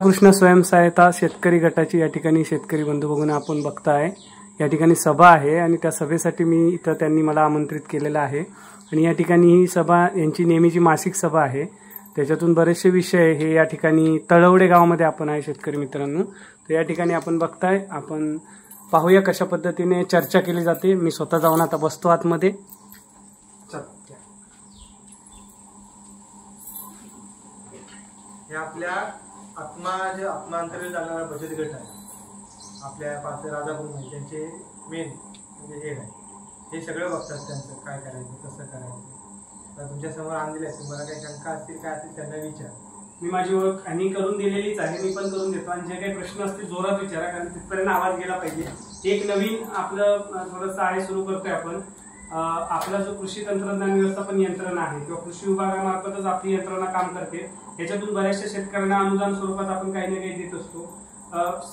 कृष्ण स्वयंसहायता शेतकरी गटाची या ठिकाणी शेतकरी बंधू बघून आपण बघताय या ठिकाणी सभा आहे आणि त्या सभेसाठी मी इथं त्यांनी मला आमंत्रित केलेलं आहे आणि या ठिकाणी ही सभा यांची नेहमीची मासिक सभा आहे। त्याच्यातून बरेचसे विषय हे या ठिकाणी तळवडे गावामध्ये आपण आहे शेतकरी मित्रांनो। तर या ठिकाणी आपण बघताय, आपण पाहूया कशा पद्धतीने चर्चा केली जाते। मी स्वतः जाऊन आता बसतो आतमध्ये। हे आपल्या आत्मांतर्गत चालणारा बचत गट आहे। आपल्या पाच राजाभाऊ त्यांचे मेन म्हणजे हेड आहे, हे सगळं बघतात त्यांचं काय करायचं कसं करायचं। तर तुमच्या समोर आणलेले आहे, तुम्हाला काही शंका असतील काय असतील त्यांना विचार। मी माझी ओळख आणि करून दिलेलीच आहे, मी पण करून देतो आणि जे काही प्रश्न असतील जोरात विचारा, कारण तिथपर्यंत आवाज गेला पाहिजे। एक नवीन आपलं थोडंसं आहे सुरू करतोय आपण। आपला जो कृषी तंत्रज्ञान व्यवस्थापन यंत्रणा आहे किंवा कृषी विभागामार्फतच आपली यंत्रणा काम करते, याच्यातून बऱ्याचशा शेतकऱ्यांना अनुदान स्वरूपात आपण काही ना काही देत असतो।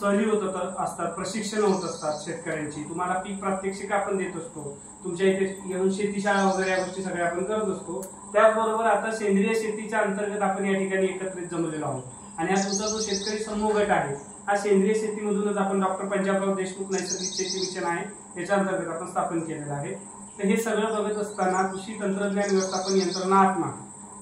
सहली होत असतात, प्रशिक्षण होत असतात शेतकऱ्यांची, तुम्हाला पीक प्रात्यक्षिक आपण देत असतो, तुमच्या इथे येऊन शेती शाळा वगैरे या गोष्टी सगळ्या आपण करत असतो। त्याचबरोबर आता सेंद्रिय शेतीच्या अंतर्गत आपण या ठिकाणी एकत्रित जमलेलो आहोत आणि हा तुमचा जो शेतकरी समूह गट आहे हा सेंद्रिय शेतीमधूनच आपण डॉक्टर पंजाबराव देशमुख नैसर्गिक शेती मिशन आहे याच्या अंतर्गत आपण स्थापन केलेलं आहे। तर हे सगळं बघत असताना कृषी तंत्रज्ञान व्यवस्थापन यंत्रणा आत्मा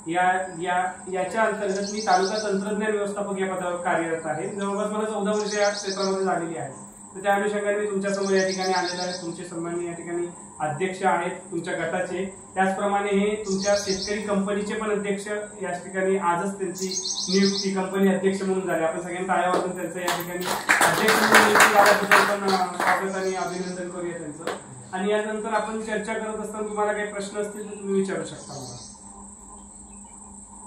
याच्या अंतर्गत मी तालुका तंत्रज्ञान व्यवस्थापक या पदावर कार्यरत आहे। जवळपास मला 14 वर्ष या क्षेत्रामध्ये झालेली आहे। तर त्या अनुषंगाने मी तुमच्या समोर या ठिकाणी आलेलो आहे। तुमचे सन्माननीय या ठिकाणी अध्यक्ष आहेत तुमच्या गटाचे, त्याचप्रमाणे हे तुमच्या शेतकरी कंपनीचे पण अध्यक्ष या ठिकाणी आजच त्यांची नियुक्ती कंपनी अध्यक्ष म्हणून झाली। आपण सगळ्यांनी टाळ्या वाजवून त्यांचं या ठिकाणी अध्यक्ष म्हणून नियुक्ती झाल्याबद्दल पण स्वागत आणि अभिनंदन करूया त्यांचं। आणि यानंतर आपण चर्चा करत असताना तुम्हाला काही प्रश्न असतील तर तुम्ही विचारू शकता मला।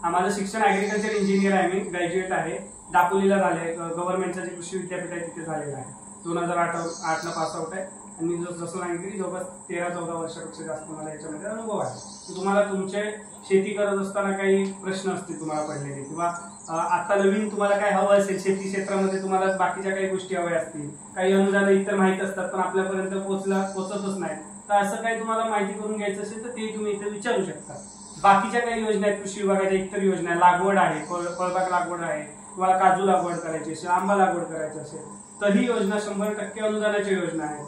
माझं शिक्षण ऍग्रिकल्चर इंजिनियर आहे, मी ग्रॅज्युएट आहे, दापोलीला झाले, गव्हर्नमेंटचं जे कृषी विद्यापीठ आहे तिथे झालेलं आहे। 2008 ला पास आउट आहे आणि जसं सांगितलं जवळपास 13-14 वर्षापेक्षा जास्त मला याच्यामध्ये अनुभव आहे। तुम्हाला तुमचे शेती करत असताना काही प्रश्न असतील तुम्हाला पडलेले, किंवा आता नवीन तुम्हाला काय हवं असेल शेती क्षेत्रामध्ये, तुम्हाला बाकीच्या काही गोष्टी हव्या असतील, काही अनुदान इतर माहित असतात पण आपल्यापर्यंत पोहोचतच नाही, तर असं काही तुम्हाला माहिती करून घ्यायचं असेल तर ते तुम्ही इथे विचारू शकता। बाकीच्या काही योजना आहेत कृषी विभागाच्या, इतर योजना लागवड आहे, फळबाग लागवड आहे, तुम्हाला काजू लागवड करायची असेल, आंबा लागवड करायची असेल तर ही योजना 100% अनुदानाची योजना आहे।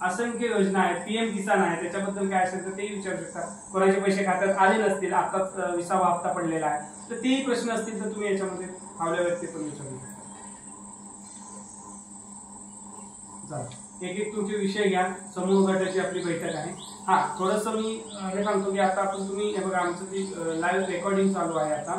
असंख्य योजना आहेत, पीएम किसान आहे, त्याच्याबद्दल काय असेल तर तेही विचारू शकता। कोणाचे पैसे खात्यात आले नसतील, आताच 20वा हप्ता पडलेला आहे तर तेही प्रश्न असतील तर तुम्ही याच्यामध्ये फावल्या व्यक्ती पण विचारू शकता। एक तुमचे विषय घ्या, समूह गटाची आपली बैठक आहे। थोडंसं मी हे सांगतो की आता आपण तुम्ही हे बघा, आमचं जी लाईव्ह रेकॉर्डिंग चालू आहे आता,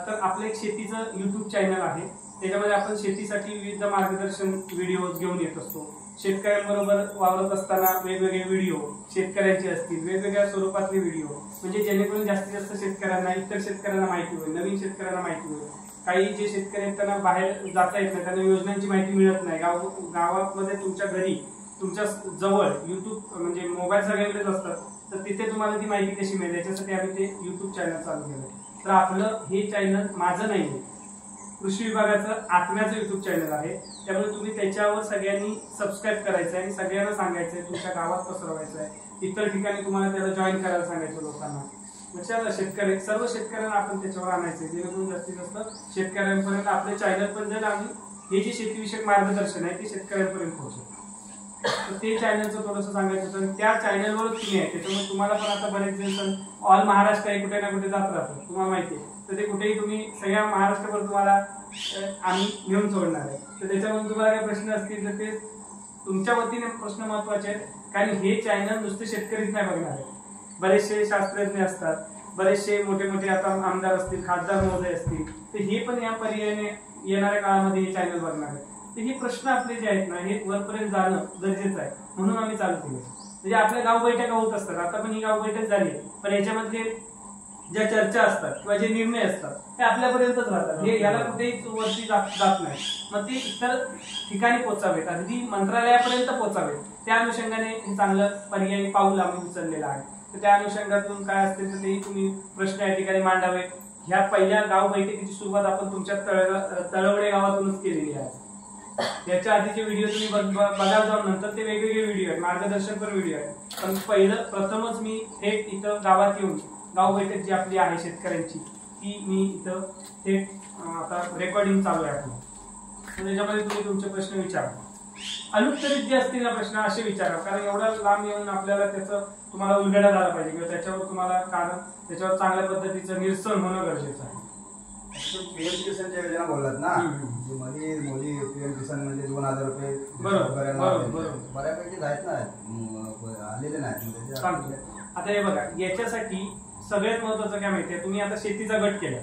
तर आपलं एक शेतीचं युट्यूब चॅनल आहे, त्याच्यामध्ये आपण शेतीसाठी विविध मार्गदर्शन व्हिडिओज घेऊन येत असतो। शेतकऱ्यांबरोबर वावरत असताना वेगवेगळे व्हिडिओ शेतकऱ्यांचे असतील, वेगवेगळ्या स्वरूपातले व्हिडिओ, म्हणजे जेणेकरून जास्तीत जास्त शेतकऱ्यांना, इतर शेतकऱ्यांना माहिती होईल, नवीन शेतकऱ्यांना माहिती होईल। काही जे शेतकरी आहेत त्यांना बाहेर जाता येत नाही, त्यांना योजनांची माहिती मिळत नाही, गावामध्ये तुमच्या घरी तुमच्या जवळ युट्यूब म्हणजे मोबाईल सगळ्यांकडेच असतात, तर तिथे तुम्हाला ती माहिती कशी मिळेल याच्यासाठी आम्ही ते युट्यूब चॅनल चालू केलं। तर आपलं हे चॅनल माझं नाही, कृषी विभागाचं आत्म्याचं युट्यूब चॅनल आहे, त्यामुळे तुम्ही त्याच्यावर सगळ्यांनी सबस्क्राईब करायचं आहे आणि सगळ्यांना सांगायचं आहे, तुमच्या गावात पसरवायचं आहे, इतर ठिकाणी तुम्हाला त्याला जॉईन करायला सांगायचं लोकांना। शेतकरी सर्व शेतकऱ्यांना आपण त्याच्यावर आणायचं, जेणेकरून जास्तीत जास्त शेतकऱ्यांपर्यंत आपले चॅनल पण जाईल आणि हे जे शेतीविषयक मार्गदर्शन आहे ते शेतकऱ्यांपर्यंत पोहोचेल। तर ते चॅनलचं थोडंसं सांगायचं होतं, त्या चॅनलवरच तुम्ही आहे, त्याच्यामुळे तुम्हाला पण आता बरेच जण ऑल महाराष्ट्र कुठे ना कुठे जात राहतात, तुम्हाला माहिती आहे, तर ते कुठेही तुम्ही सगळ्या महाराष्ट्रभर तुम्हाला आम्ही घेऊन सोडणार आहे। तर त्याच्यामध्ये तुम्हाला काही प्रश्न असतील तर ते तुमच्या वतीने प्रश्न महत्वाचे आहेत, कारण हे चॅनल नुसते शेतकरीच नाही बघणार आहे, बरेचसे शास्त्रज्ञ असतात, बरेचसे मोठे मोठे आता आमदार असतील, खासदार महोदय असतील, तर हे पण या पर्यायाने येणाऱ्या काळामध्ये हे चॅनल बघणार आहे। तर हे प्रश्न आपले जे आहेत ना हे वरपर्यंत जाणं गरजेचं आहे, म्हणून आम्ही चालू केलं। म्हणजे आपल्या गाव बैठका होत असतात, आता पण ही गाव बैठक झाली, पण याच्यामधले ज्या चर्चा असतात किंवा जे निर्णय असतात ते आपल्यापर्यंतच राहतात, हे याला कुठेही वरती जात नाही, मग ते इतर ठिकाणी पोहोचावेत, अगदी मंत्रालयापर्यंत पोहोचावेत, त्या अनुषंगाने हे चांगलं पर्यायी पाऊल आम्ही उचललेलं आहे। तर त्या अनुषंगातून काय असतील तर तेही तुम्ही प्रश्न या ठिकाणी मांडावेत। ह्या पहिल्या गाव बैठकीची सुरुवात आपण तुमच्या तळवडे गावातूनच केलेली आहे। याच्या आधीचे व्हिडिओ तुम्ही बघायला जाऊन नंतर ते वेगवेगळे व्हिडिओ आहेत, मार्गदर्शन पण व्हिडिओ आहेत, पण प्रथमच मी थेट इथं गावात येऊन गाव बैठक जी आपली आहे शेतकऱ्यांची ती मी इथं थेट आता रेकॉर्डिंग चालू आहे आपलं, तर त्याच्यामध्ये तुम्ही तुमचे प्रश्न विचारा. अनुत्तरित जे असतील ना प्रश्न असे विचारा, कारण एवढा लांब येऊन आपल्याला त्याचं तुम्हाला उलगडा झाला पाहिजे किंवा त्याच्यावर तुम्हाला कारण त्याच्यावर चांगल्या पद्धतीचं निरसन होणं गरजेचं आहे. पीएम किसानच्या योजना बोललात ना, मध्ये मोदी पीएम किसान म्हणजे 2000 रुपये बऱ्यापैकी आहेत ना, आलेले नाहीत. आता हे बघा, याच्यासाठी सगळ्यात महत्वाचं काय माहितीये, तुम्ही आता शेतीचा गट केला.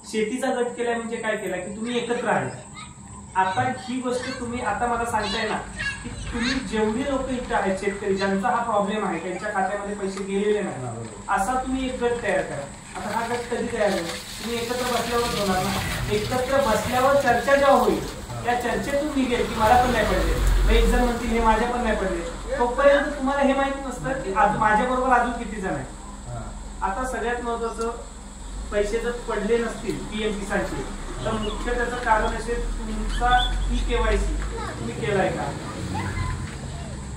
शेतीचा गट केला म्हणजे काय केला की तुम्ही एकत्र आले. आता ही गोष्ट तुम्ही आता मला सांगताय ना की तुम्ही जेवढी लोक इथे आहेत शेतकरी ज्यांचा हा प्रॉब्लेम आहे, त्यांच्या खात्यामध्ये पैसे गेलेले नाही, असा तुम्ही एक गट तयार करा. आता हा गट कधी तयार होईल, तुम्ही एकत्र बसल्यावर होणार ना. एकत्र बसल्यावर चर्चा जेव्हा होईल, त्या चर्चेतून निघेल की मला पण नाही पडले, एक जण म्हणतील हे माझ्या पण नाही पडले, तोपर्यंत तुम्हाला हे माहिती नसतं की माझ्या बरोबर अजून किती जण आहेत. आता सगळ्यात महत्वाचं, पैसे जर पडले नसतील पीएम किसानचे, तर मुख्य त्याचं कारण असेल तुमचा ई-केवायसी तुम्ही केलाय का,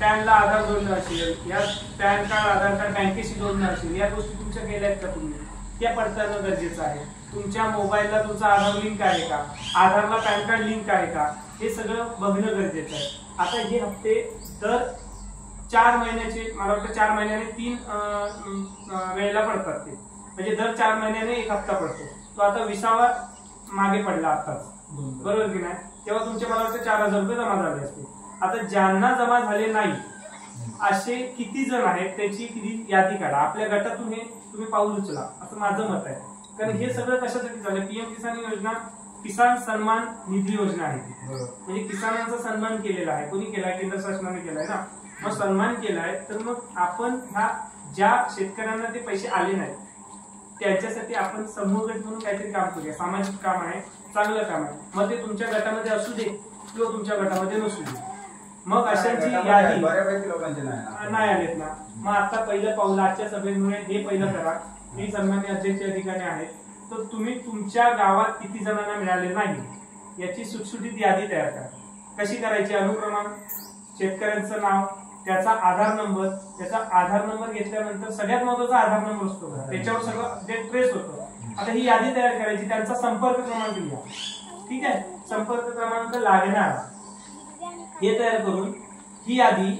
पॅनला आधार जोडणं असेल, या पॅन कार्ड आधार कार्ड बँकेशी जोडणं असेल, या गोष्टी तुमच्या केल्या आहेत का तुम्ही, त्या पडताळणं गरजेचं आहे. तुमच्या मोबाईलला तुमचा आधार लिंक आहे का, आधारला पॅन कार्ड लिंक आहे का, हे सगळं बघणं गरजेचं आहे. आता हे हप्ते दर 4 महिन्याचे, मला वाटतं 4 महिन्याने 3 वेळेला पडतात ते, म्हणजे दर 4 महिन्याने एक हप्ता पडतो. तो आता 20वा मागे पडला आताच, बरोबर की नाही. तेव्हा तुमचे मला वाटतं 4000 रुपये जमा झाले असते. आता ज्यांना जमा झाले नाही असे किती जण आहेत त्याची किती यादी काढा. आपल्या गटातून हे तुम्ही पाऊल उचला, असं माझं मत आहे. कारण हे सगळं कशासाठी झालं, पीएम किसान योजना किसान सन्मान निधी योजना आहे, म्हणजे किसानांचा सन्मान केलेला आहे. कोणी केलाय, केंद्र शासनाने केलाय ना, मग सन्मान केलाय. तर मग आपण ह्या ज्या शेतकऱ्यांना ते पैसे आले नाहीत त्यांच्यासाठी आपण समूह गट म्हणून काहीतरी काम करूया. सामाजिक काम आहे, चांगलं काम आहे. मग ते तुमच्या गटामध्ये असू दे किंवा तुमच्या गटामध्ये नसू दे, मग अशांची यादी बऱ्यापैकी लोकांचे नाही आलेत ना. मग आता पहिलं पाऊल आजच्या सभेमुळे हे पहिलं करा. मी सन्मान्य अध्यक्ष या ठिकाणी आहेत, तर तुम्ही तुमच्या गावात किती जणांना मिळाले नाही याची सुटसुटीत यादी तयार करा. कशी करायची, अनुक्रमांक, शेतकऱ्यांचं नाव, त्याचा आधार नंबर, त्याचा आधार नंबर घेतल्यानंतर सगळ्यात महत्वाचा आधार नंबर असतो, त्याच्यावर सगळं जे ट्रेस होतं. आता ही यादी तयार करायची, त्यांचा संपर्क क्रमांक लिहा, ठीक आहे. संपर्क क्रमांक लागणार हे तयार करून ही यादी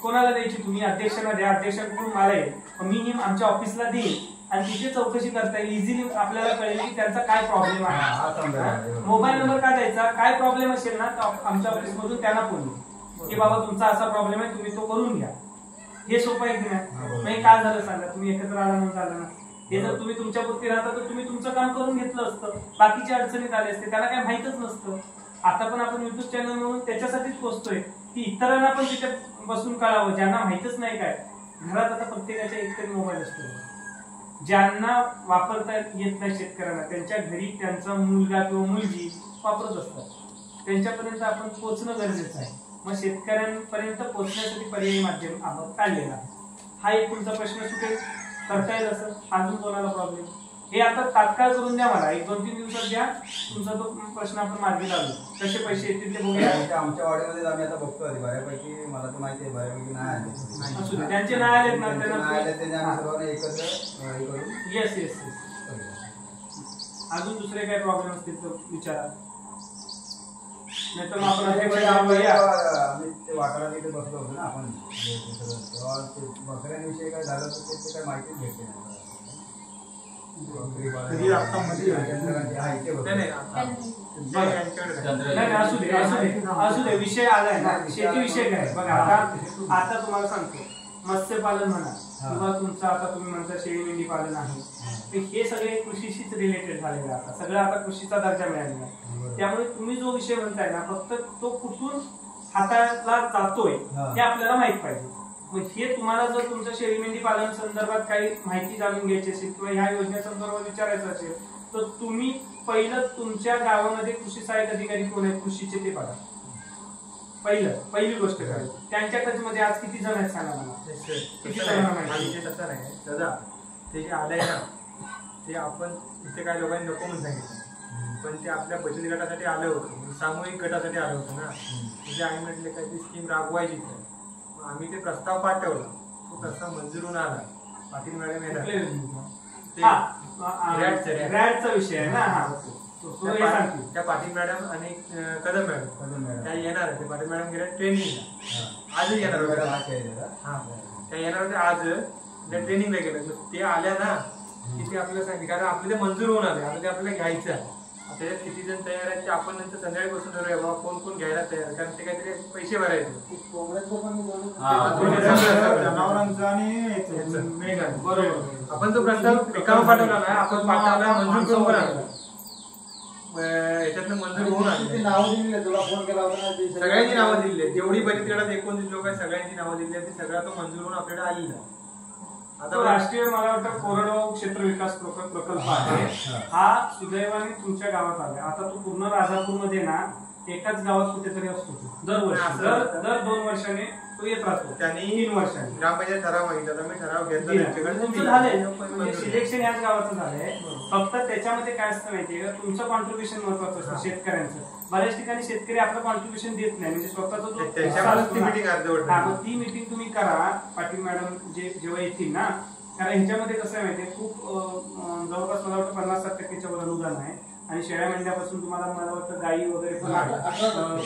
कोणाला द्यायची, तुम्ही अध्यक्षांना द्या, अध्यक्षांकडून मला येईल, मी ही आमच्या ऑफिसला देईन आणि तिथे चौकशी करता येईल. इझिली आपल्याला कळेल की त्यांचा काय प्रॉब्लेम आहे. मोबाईल नंबर काय द्यायचा, काय प्रॉब्लेम असेल ना तर आमच्या ऑफिस मधून त्यांना फोन येईल की बाबा तुमचा असा प्रॉब्लेम आहे, तुम्ही तो करून घ्या. हे सोपं आहे की नाही. नाही काय झालं सांगा, तुम्ही एकत्र आला म्हणून झालं ना. हे जर तुम्ही तुमच्यापुरती राहता तर तुम्ही तुमचं काम करून घेतलं असतं, बाकीच्या अडचणीत आले असते, त्याला काय माहितच नसतं. आता पण आपण युट्यूब चॅनल म्हणून त्याच्यासाठीच पोहोचतोय की इतरांना पण तिथे बसून कळावं, ज्यांना माहितच नाही काय. घरात आता प्रत्येकाच्या एकतरी मोबाईल असतो, ज्यांना वापरता येत नाही शेतकऱ्यांना, त्यांच्या घरी त्यांचा मुलगा किंवा मुलगी वापरत असतात, त्यांच्यापर्यंत आपण पोहोचणं गरजेचं आहे. मग शेतकऱ्यांपर्यंत पोहोचण्यासाठी पर्यायी माध्यम आपण काढलेला आहे. हा एक तुमचा प्रश्न सुटेल, करता येईल असं. अजून कोणाला प्रॉब्लेम, हे आता तात्काळ करून द्या मला, 1-2-3 दिवसात द्या, तुमचा तो प्रश्न आपण मार्गी लावू. कसे पैसे येतील ते बघूया. आमच्या वाडीमध्ये आम्ही आता बघतोय बऱ्यापैकी, मला तर माहिती आहे बऱ्यापैकी नाही आले. असू दे, त्यांचे नाही आलेत ना, त्यांना सर्वांना एकत्र हे करून. Yes yes yes. अजून दुसरे काही प्रॉब्लेम असतील तर विचारा, नाहीतर आपण आम्ही ते वाटाला तिथे बसलो होतो ना आपण, तेव्हा ते बकऱ्यांविषयी काय झालं तर त्याची काही माहितीच भेटते नाही. असू दे, विषय आलाय ना, शेती विषय काय बघा. आता तुम्हाला सांगतो, मत्स्यपालन म्हणा किंवा तुमचं आता तुम्ही म्हणता शेळी मेंढी पालन आहे, हे सगळे कृषीशीच रिलेटेड झालेलं आहे. आता सगळं आता कृषीचा दर्जा मिळालेला आहे. त्यामुळे तुम्ही जो विषय म्हणताय ना, फक्त तो कुठून हाताळला जातोय हे आपल्याला माहित पाहिजे. मग हे तुम्हाला जर तुमच्या शेळी मेंढी पालन संदर्भात काही माहिती जाणून घ्यायची असेल किंवा ह्या योजनेसंदर्भात विचारायचं असेल तर तुम्ही पहिलं तुमच्या गावामध्ये कृषी सहाय्यक अधिकारी कोण आहेत कृषीचे ते बघा. पहिली गोष्ट काय, त्यांच्या टचमध्ये आज किती जण आहेत सांगा मला. किती जणांना माहिती. तसं नाही दादा, ते जे आलंय ना ते आपण इथे काही लोकांनी नको म्हणून सांगितलं, पण ते आपल्या बचत गटासाठी आलं होतं, सामूहिक गटासाठी आलं होतं ना. म्हणजे आम्ही म्हटले काय ती स्कीम राबवायची, आम्ही ते प्रस्ताव पाठवला, तो प्रस्ताव मंजूर होऊन आला. पाटील मॅडम येणार रॅडचा विषय आहे ना. हा त्या पाटील मॅडम आणि कदम मॅडम त्या येणार आहे. ते पाटील मॅडम गेल्या ट्रेनिंगला, आजच येणार होत्या. हा त्या येणार होत्या आज, त्या ट्रेनिंगला गेल्या. ते आल्या ना की ते आपल्याला सांगितलं, कारण आपले ते मंजूर होऊन आले, आता ते आपल्याला घ्यायचं आहे. त्याच्यात किती जण तयार आहेत ते आपण नंतर संध्याकाळी बसून ठरवूया बाबा कोण कोण घ्यायला तयार, कारण ते काहीतरी पैसे भरायचे. आपण तो प्रस्ताव रिकामा पाठवला ना, आपण पाठवला मंजूर करून पण आला, याच्यातनं मंजूर होऊन आले. सगळ्यांची नावं दिली, जेवढी बचत गटात 29 लोक आहेत सगळ्यांची नावं दिली आहेत. सगळा तो मंजूर होऊन आपल्याकडे आलेला आहे. आता राष्ट्रीय मला वाटतं कोरडवाहू क्षेत्र विकास प्रकल्प आहे, हा सुदैवाने तुमच्या गावात आला. आता तो पूर्ण राजापूरमध्ये ना एकाच गावात कुठेतरी असतो दरवर्षी, दर 2 वर्षाने तो येत राहतो. त्यांनी 3 वर्षांनी ग्रामपंचायत ठराव मागितला, मी ठराव घेतला, झालंय म्हणजे सिलेक्शन याच गावाचं झालंय. फक्त त्याच्यामध्ये काय असतं माहितीये का, तुमचं कॉन्ट्रीब्युशन महत्वाचं असतं शेतकऱ्यांचं. बऱ्याच ठिकाणी शेतकरी आपलं कॉन्ट्रीब्युशन देत नाही, म्हणजे स्वतःच ती मीटिंग तुम्ही करा. पाटील मॅडम जेव्हा येतील ना, कारण ह्याच्यामध्ये कसं आहे माहितीये, खूप जवळपास मला वाटतं 50-60% वर अनुदान आहे. आणि शेळ्या मेंढ्यापासून तुम्हाला मला वाटतं गायी वगैरे पण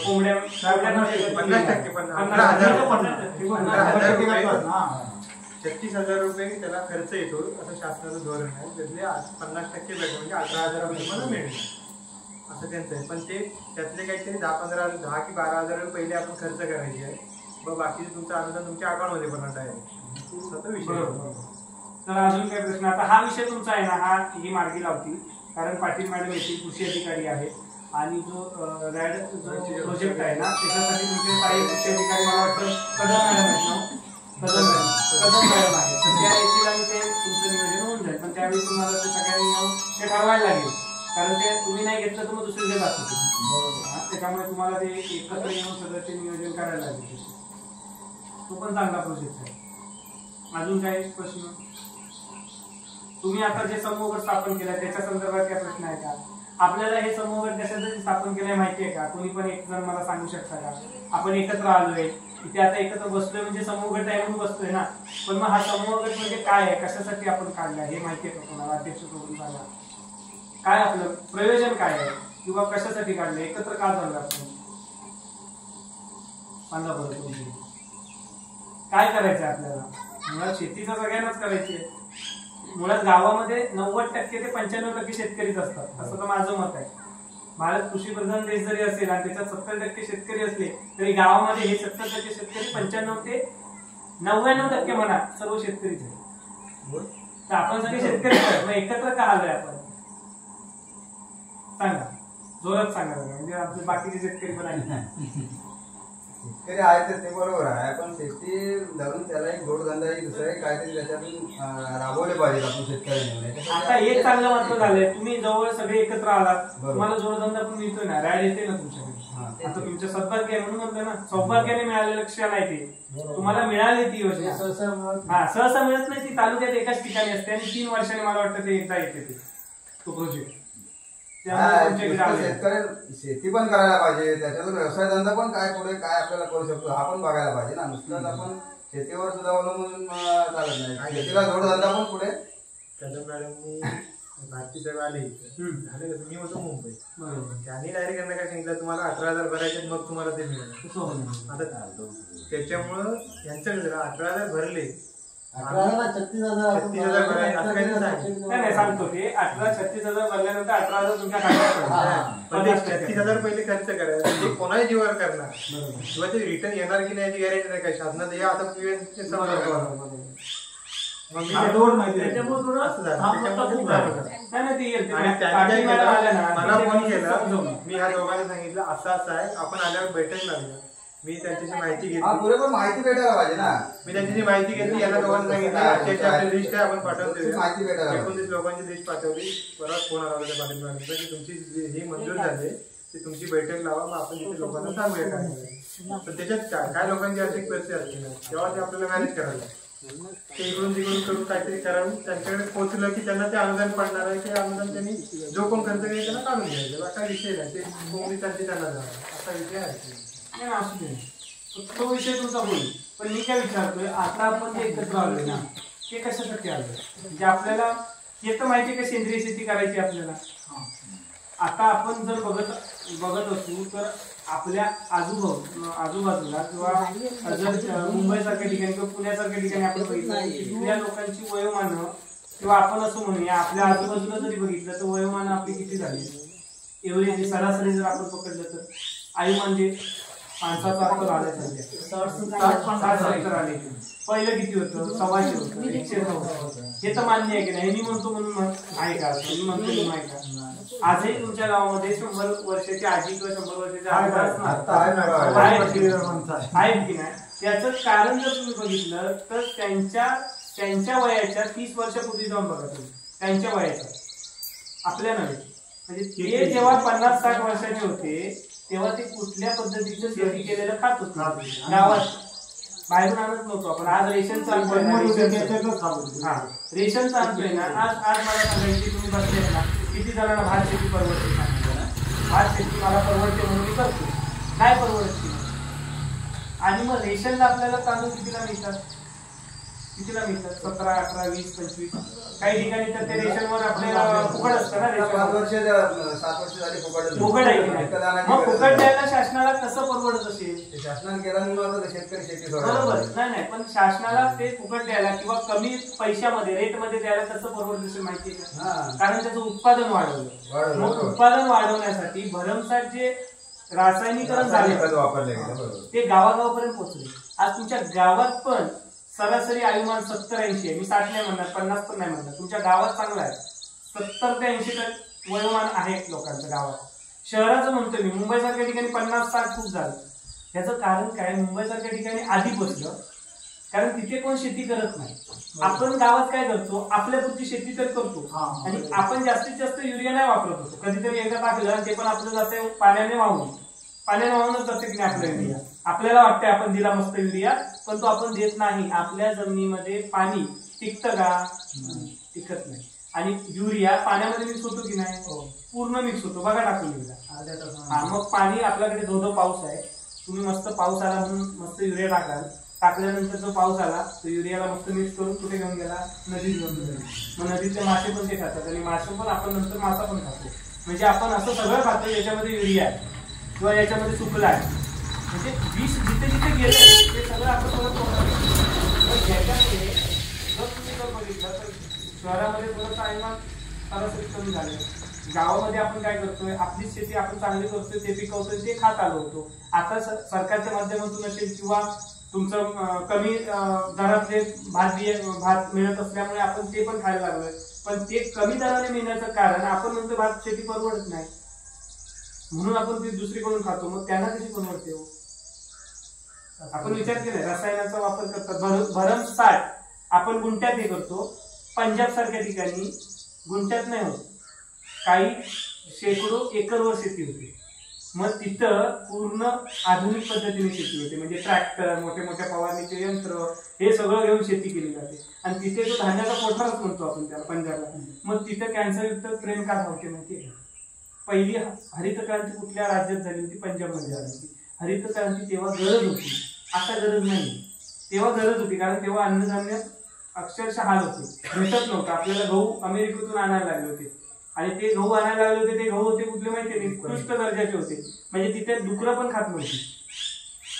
कोंबड्या 36,000 रुपये त्याला खर्च येतो असं शासनाचं धोरण आहे. त्यातले 50% भेटतो, म्हणजे 18,000 रुपये मला मिळेल असं त्यांचं आहे. पण ते त्यातले काहीतरी 10 की 12,000 रुपये पहिले आपण खर्च करायचे आहे, मग बाकीचे तुमचं अनुदान तुमच्या अकाउंटमध्ये बनवत आहे. असा विषय. तर अजून काय प्रश्न? आता हा विषय तुमचा आहे ना, हा ही मार्गी लावतील, कारण पाटील मॅडम येथील कृषी अधिकारी आहेत. आणि जो रॅड जो प्रोजेक्ट आहे ना, त्याच्यासाठी तुमचे काही कृषी अधिकारी मला वाटतं कदम मॅडम आहेत ना, कदम मॅडम आहेत, त्या येथील आणि ते तुमचं नियोजन होऊन जाईल. पण त्यावेळी तुम्हाला ते सगळ्यांनी येऊन ते ठरवायला लागेल, कारण ते तुम्ही नाही घेतलं तर मग दुसरीकडे जात होते. त्याच्यामुळे तुम्हाला ते एकत्र येऊन सगळं ते नियोजन करायला लागेल. तो पण चांगला प्रोजेक्ट आहे. अजून काही प्रश्न? तुम्ही आता जे समूह गट स्थापन केलाय त्याच्या संदर्भात काय प्रश्न आहे का? आपल्याला हे समूह गट कशासाठी स्थापन केलंय माहिती आहे का? कोणी पण एक जण मला सांगू शकता का? आपण एकत्र आलोय इथे, आता एकत्र बसलोय म्हणजे समूह गट आहे म्हणून बसतोय ना, पण मग हा समूह गट म्हणजे काय आहे, कशासाठी आपण काढलाय हे माहिती आहे का कोणाला? अध्यक्ष सोडून सांगा, काय आपलं प्रयोजन काय आहे, किंवा कशासाठी काढलं, एकत्र का झालं आपण? सांगा बरं. काय करायचंय आपल्याला? मुळात शेतीचं सगळ्यांनाच करायची आहे. मुळात गावामध्ये 90% ते 95% शेतकरीच असतात, असं तर माझं मत आहे. भारत कृषी प्रधान देश जरी असेल आणि त्याच्यात 70% शेतकरी असले तरी गावामध्ये हे 70% शेतकरी 95 ते 99% म्हणा सर्व शेतकरीच आहे. तर आपण सगळे शेतकरी मग एकत्र का आलोय आपण? सांगा, जोरात सांगा, म्हणजे आपले बाकीचे शेतकरी पण आहेत. शेतकरी आहेत ते बरोबर आहे, पण शेती धरून त्याला एक जोडधंदा दुसरं काहीतरी त्याच्यातून राबवले पाहिजे आपण शेतकऱ्यांनी. आता एक चांगलं मात्र झालंय, तुम्ही जवळ सगळे एकत्र आलात, तुम्हाला जोडधंदा पण मिळतोय ना, रॅड येते ना तुमच्याकडे. आता तुमच्या सद्भाग्य आहे म्हणून म्हणतोय ना, सौभाग्याने मिळालेलं क्षण आहे ते, तुम्हाला मिळाली ती योजना. हा, सहसा मिळत नाही, ती तालुक्यात एकाच ठिकाणी असते आणि 3 वर्षांनी मला वाटतं ते एकदा येते तो प्रोजेक्ट. शेतकरी शेती पण करायला पाहिजे, त्याच्यातून व्यवसाय धंदा पण काय पुढे काय आपल्याला करू शकतो हा पण बघायला पाहिजे ना. नुसतं आपण शेतीवर सुद्धा अवलंबून चालत नाही, शेतीला जोडधंदा पण पुढे. कदम मॅडमनी भारती साहेब आले झाले कसं, मी होतो मुंबई, त्यांनी डायरेक्ट यांना काय सांगितलं, तुम्हाला 18,000 भरायचे मग तुम्हाला ते मिळणार. आता त्याच्यामुळं यांच्याकडे 18,000 भरले, 36,000 नाही सांगतो ते 36,000 भरल्यानंतर 18,000 तुमच्या खात्यात पडले. 36,000 पहिले खर्च करायचा, ते कोणाही जीवावर करणार किंवा ते रिटर्न येणार की नाही याची गॅरंटी नाही काय शासनात. हे आता मला फोन केला, मी ह्या दोघांना सांगितलं असं असं आहे, आपण आल्यावर बैठक लागला. मी त्यांच्याशी माहिती घेतली, पुरेपूर माहिती भेटायला पाहिजे ना. मी त्यांच्याशी माहिती घेतली, यांना दोघांना सांगितलं आपली लिस्ट आहे आपण पाठवते, माहिती भेटायला 19 लोकांची लिस्ट पाठवली. परत फोन आला त्या पाठीमागे की तुमची ही मंजूर झाली, ती तुमची बैठक लावा, मग आपण तिथे लोकांना सांगूया काय. पण त्याच्यात काय लोकांची आर्थिक परिस्थिती असते ना, तेव्हा ते आपल्याला मॅनेज करायला, ते इकडून तिकडून करून काहीतरी करावं. त्यांच्याकडे पोहोचलं की त्यांना ते अनुदान पडणार आहे, ते अनुदान त्यांनी जो कोण खर्च करेल त्याला काढून घ्यायचं, काय विषय नाही. ते कोणी त्यांची त्यांना जाणार असा विषय आहे. असू दे, तो विषय तुमचा होईल. पण मी काय विचारतोय, आता आपण जे एकत्र आलोय ना, ते कशासाठी आलोय? म्हणजे आपल्याला हे तर माहिती आहे का सेंद्रिय शेती करायची आपल्याला. आता आपण जर बघत असू तर आपल्या आजूबाजूला किंवा जर मुंबईसारख्या ठिकाणी किंवा पुण्यासारख्या ठिकाणी आपण बघितलं तिथल्या लोकांची वयोमानं किंवा आपण असं म्हणूया आपल्या आजूबाजूला जरी बघितलं तर वयोमानं आपली किती झाली एवढी सरासरी जर आपण पकडलं तर आयुमान जे माणसाचं आता आले 60-70 आले. पहिलं किती होतं 100 होतं 100 होतं. हे तर मान्य आहे की नाही मी म्हणतो म्हणून आहे का मी म्हणतो म्हणून आहे का. आजही तुमच्या गावामध्ये 100 वर्षाची आजी किंवा 100 वर्षाची आहेत की नाही. त्याचं कारण जर तुम्ही बघितलं तर त्यांच्या वयाच्या 30 वर्षापूर्वी जाऊन बघा तुम्ही त्यांच्या वयाच्या आपल्या नव्हे म्हणजे ते जेव्हा 50-60 वर्षाचे होते तेव्हा ते कुठल्या पद्धतीचं शेती केलेलं खात होते गावात बाहेरून आणत नव्हतो आपण. आज रेशनचं आणतोय ना रेशनचं आणतोय ना आज मला सांगायची तुम्ही बसले ना किती जणांना भात शेती परवडते सांगितलं ना भात शेती मला परवडते म्हणून मी करतो नाही परवडत. आणि मग रेशनला आपल्याला तांदूळ कितीला मिळतात 17, 18, 20, 25 काही ठिकाणी तर ते रेशनवर आपल्याला फुकट असतं ना. 7 वर्ष झाली फुकट आहे की नाही. मग फुकट द्यायला शासनाला कसं परवडत असेल. शासनाने केला म्हणून शेतकरी शेती बरोबर नाही पण शासनाला ते फुकट द्यायला किंवा कमी पैशामध्ये रेटमध्ये द्यायला कसं परवडत असेल माहितीये का. कारण त्याचं उत्पादन वाढवलं. मग उत्पादन वाढवण्यासाठी भरमसाठ जे रासायनिकरण झाले वापरले ते गावागावापर्यंत पोहोचले. आज तुमच्या गावात पण सरासरी आयुमान 70-80 आहे. मी 60 नाही म्हणणार 50 पण नाही म्हणणार. तुमच्या गावात चांगला आहे 70 ते 80 वयोमान आहे लोकांचं गावात. शहराचं म्हणतोय मी मुंबईसारख्या ठिकाणी 50-60 खूप झालं. याचं कारण काय मुंबईसारख्या ठिकाणी आधी बसलं कारण तिथे कोण शेती करत नाही. आपण गावात काय करतो आपल्यापुरती शेती तर करतो आणि आपण जास्तीत जास्त युरिया नाही वापरत होतो. कधीतरी एकदा टाकलं ते पण आपलं जाते पाण्याने वाहूनच जाते की नाही आपलं युरिया. आपल्याला वाटतंय आपण दिला मस्त युरिया पण तो आपण देत नाही. आपल्या जमिनीमध्ये पाणी टिकतं का टिकत नाही. आणि युरिया पाण्यामध्ये मिक्स होतो की नाही पूर्ण मिक्स होतो बघा टाकून युरिया. मग पाणी आपल्याकडे धोधो पाऊस आहे तुम्ही मस्त पाऊस आला म्हणून मस्त युरिया टाकल्यानंतर जो पाऊस आला तो युरियाला मस्त मिक्स करून कुठे घेऊन गेला नदीत घेऊन गेला. मग नदीतले मासे पण ते खातात आणि मासे पण आपण नंतर मासा पण खातो. म्हणजे आपण असं सगळं खातो याच्यामध्ये युरिया आहे किंवा याच्यामध्ये सुकला आहे. म्हणजे विष जिथे जिथे गेलं ते सगळं आपण परत याच्यामध्ये जर तुम्ही जर बघितलं तर शहरामध्ये थोडंसं आयुमान सरासरी कमी झालं. गावामध्ये आपण काय करतोय आपली शेती आपण चांगली करतोय ते पिकवतोय ते खात आलो होतो. आता सरकारच्या माध्यमातून असेल किंवा तुमचं कमी दरातले भात मिळत असल्यामुळे आपण ते पण खायला लागलोय. पण ते कमी दराने मिळण्याचं कारण आपण म्हणतो भात शेती परवडत नाही म्हणून आपण ती दुसरीकडून खातो. मग त्यांना कशी परवडते हो. आपण विचार केलाय रसायनाचा वापर करतात भरमसाठ आपण गुंठ्यात हे करतो. पंजाब सारख्या ठिकाणी गुंठ्यात नाही होत काही शेकडो एकरवर शेती होते. मग तिथं पूर्ण आधुनिक पद्धतीने शेती होते म्हणजे ट्रॅक्टर मोठे मोठ्या फवारणीचे यंत्र हे सगळं घेऊन शेती केली जाते. आणि तिथे जो धान्याचा कोठारच म्हणतो आपण त्याला पंजाबला. मग तिथं कॅन्सरयुक्त ट्रेन का धावते माहितीये का. पहिली हरित क्रांती कुठल्या राज्यात झाली होती पंजाबमध्ये झाली होती. हरित क्रांती तेव्हा गरज होती आता गरज नाही. तेव्हा गरज होती कारण तेव्हा अन्नधान्य अक्षरशः हाल होते भेटत नव्हतं. आपल्याला गहू अमेरिकेतून आणायला लागले होते आणि ते गहू आणायला लागले होते ते गहू होते कुठले माहितीये निकृष्ट दर्जाचे होते म्हणजे तिथे डुकरं पण खात नव्हती.